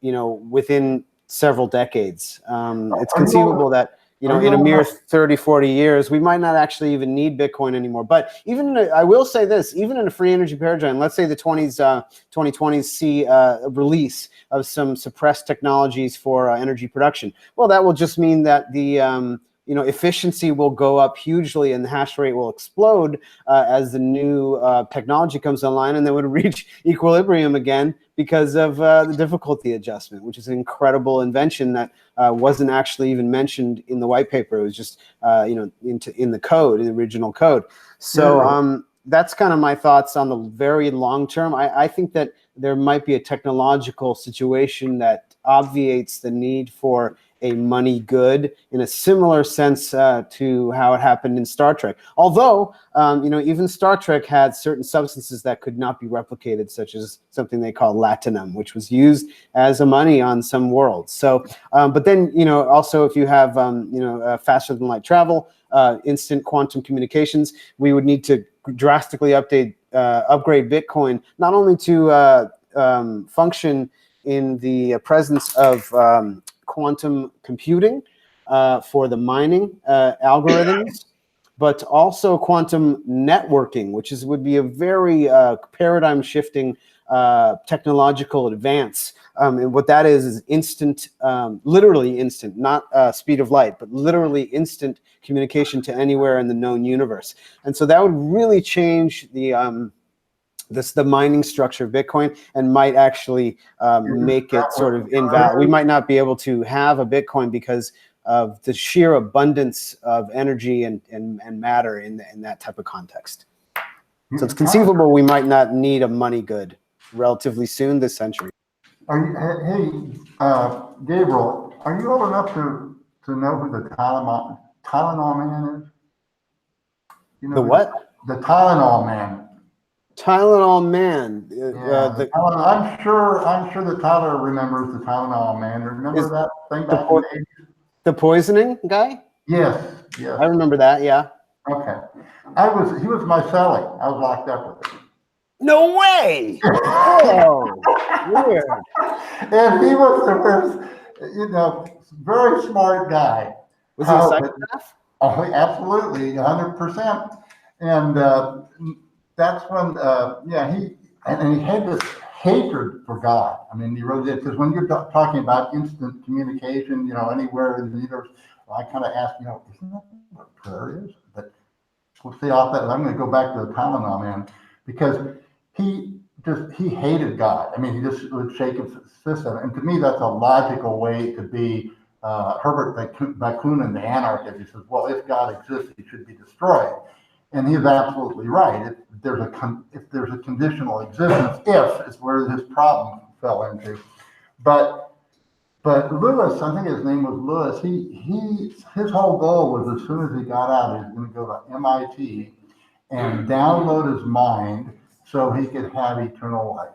within several decades. It's conceivable that, in a mere 30, 40 years, we might not actually even need Bitcoin anymore. But I will say this, even in a free energy paradigm, let's say the 2020s see a release of some suppressed technologies for energy production. Well, that will just mean that the efficiency will go up hugely and the hash rate will explode as the new technology comes online, and then would reach equilibrium again because of the difficulty adjustment, which is an incredible invention that wasn't actually even mentioned in the white paper. It was just in the code, in the original code. So that's kind of my thoughts on the very long term. I think that there might be a technological situation that obviates the need for a money good in a similar sense to how it happened in Star Trek. Although, even Star Trek had certain substances that could not be replicated, such as something they call latinum, which was used as a money on some worlds. So, but then, also if you have, faster than light travel, instant quantum communications, we would need to drastically upgrade Bitcoin, not only to function in the presence of quantum computing for the mining algorithms, but also quantum networking, which would be a very paradigm shifting technological advance. And what that is instant, literally instant, not speed of light, but literally instant communication to anywhere in the known universe. And so that would really change the the mining structure of Bitcoin, and might actually make it sort of invalid. We might not be able to have a Bitcoin because of the sheer abundance of energy and matter in that type of context. So it's conceivable we might not need a money good relatively soon this century. Gabriel, are you old enough to know who the Tylenol man is? You know The what? The Tylenol man. Tylenol man. I'm sure that Tyler remembers the Tylenol man. Remember that thing back in the 80s? The poisoning guy? Yes. I remember that, yeah. Okay. He was my cellie. I was locked up with him. No way! Oh, weird. And he was very smart guy. Was he a psychopath? Oh, absolutely, 100%. And that's when, he had this hatred for God. I mean, he really did. Because when you're talking about instant communication, anywhere in the universe, I kind of ask, isn't that what prayer is? But we'll see off that. I'm going to go back to the Tylenol man, because he hated God. I mean, he just would shake his fist at it. And to me, that's a logical way to be Herbert Bakunin, the anarchist. He says, well, if God exists, he should be destroyed. And he's absolutely right. If there's a conditional existence, if is where his problem fell into. But Lewis, I think his name was Lewis, his whole goal was, as soon as he got out, he was going to go to MIT and download his mind so he could have eternal life.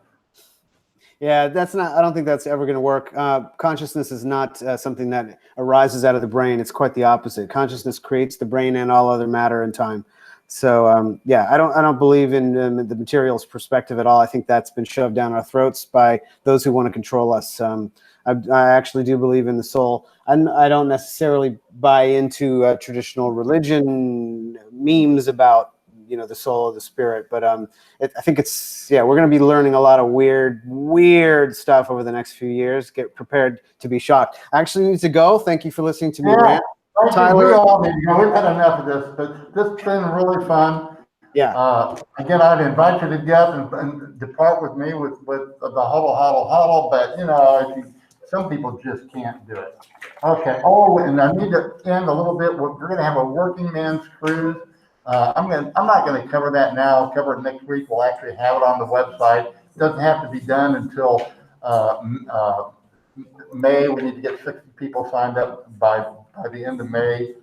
Yeah, I don't think that's ever going to work. Consciousness is not something that arises out of the brain. It's quite the opposite. Consciousness creates the brain and all other matter and time. So I don't believe in the materialist perspective at all. I think that's been shoved down our throats by those who want to control us. I actually do believe in the soul. I don't necessarily buy into traditional religion memes about the soul of the spirit, but I think we're going to be learning a lot of weird stuff over the next few years. Get prepared to be shocked. I actually need to go. Thank you for listening to me rant. Tyler, we all need to go. We've had enough of this, but this has been really fun. Yeah. Again, I'd invite you to get and depart with me with the huddle, but some people just can't do it. Okay. Oh, and I need to end a little bit. We're going to have a working man's cruise. I'm not going to cover that now. I'll cover it next week. We'll actually have it on the website. It doesn't have to be done until May. We need to get 60 people signed up by the end of May.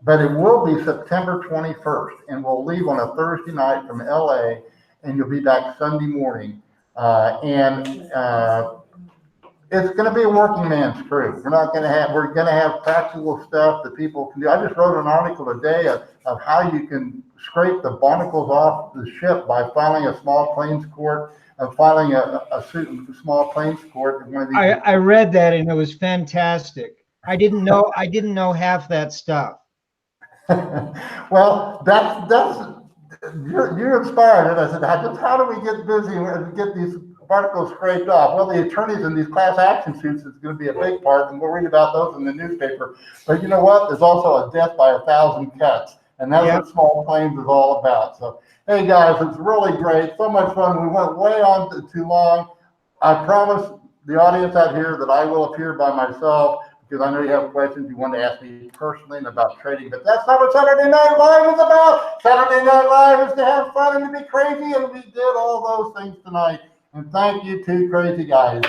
But it will be September 21st, and we'll leave on a Thursday night from LA, and you'll be back Sunday morning. It's going to be a working man's cruise. We're going to have practical stuff that people can do. I just wrote an article today of how you can scrape the barnacles off the ship by filing a small claims court, filing a suit in small claims court. I read that and it was fantastic. I didn't know half that stuff. Well, you're inspired. And I said, how do we get busy and get these barnacles scraped off? Well, the attorneys in these class action suits is going to be a big part, and we'll read about those in the newspaper. But you know what? There's also a death by 1,000 cuts, and that's what small claims is all about. So, hey guys, it's really great. So much fun. We went way on too long. I promise the audience out here that I will appear by myself, because I know you have questions you want to ask me personally about trading, but that's not what Saturday Night Live is about. Saturday Night Live is to have fun and to be crazy, and we did all those things tonight. And thank you, two crazy guys.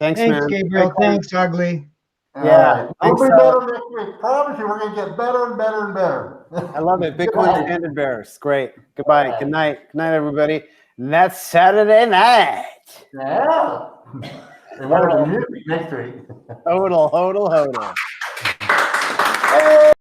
Thanks, man. Gabriel. Thanks, Ugly. Yeah. We'll be better next week. Promise you, we're going to get better and better and better. I love it. Bitcoin Standard Bearers. Great. Goodbye. Right. Good night. Good night, everybody. And that's Saturday night. Yeah. And what are the music next week? Hodl, hodl, hodl. Hey!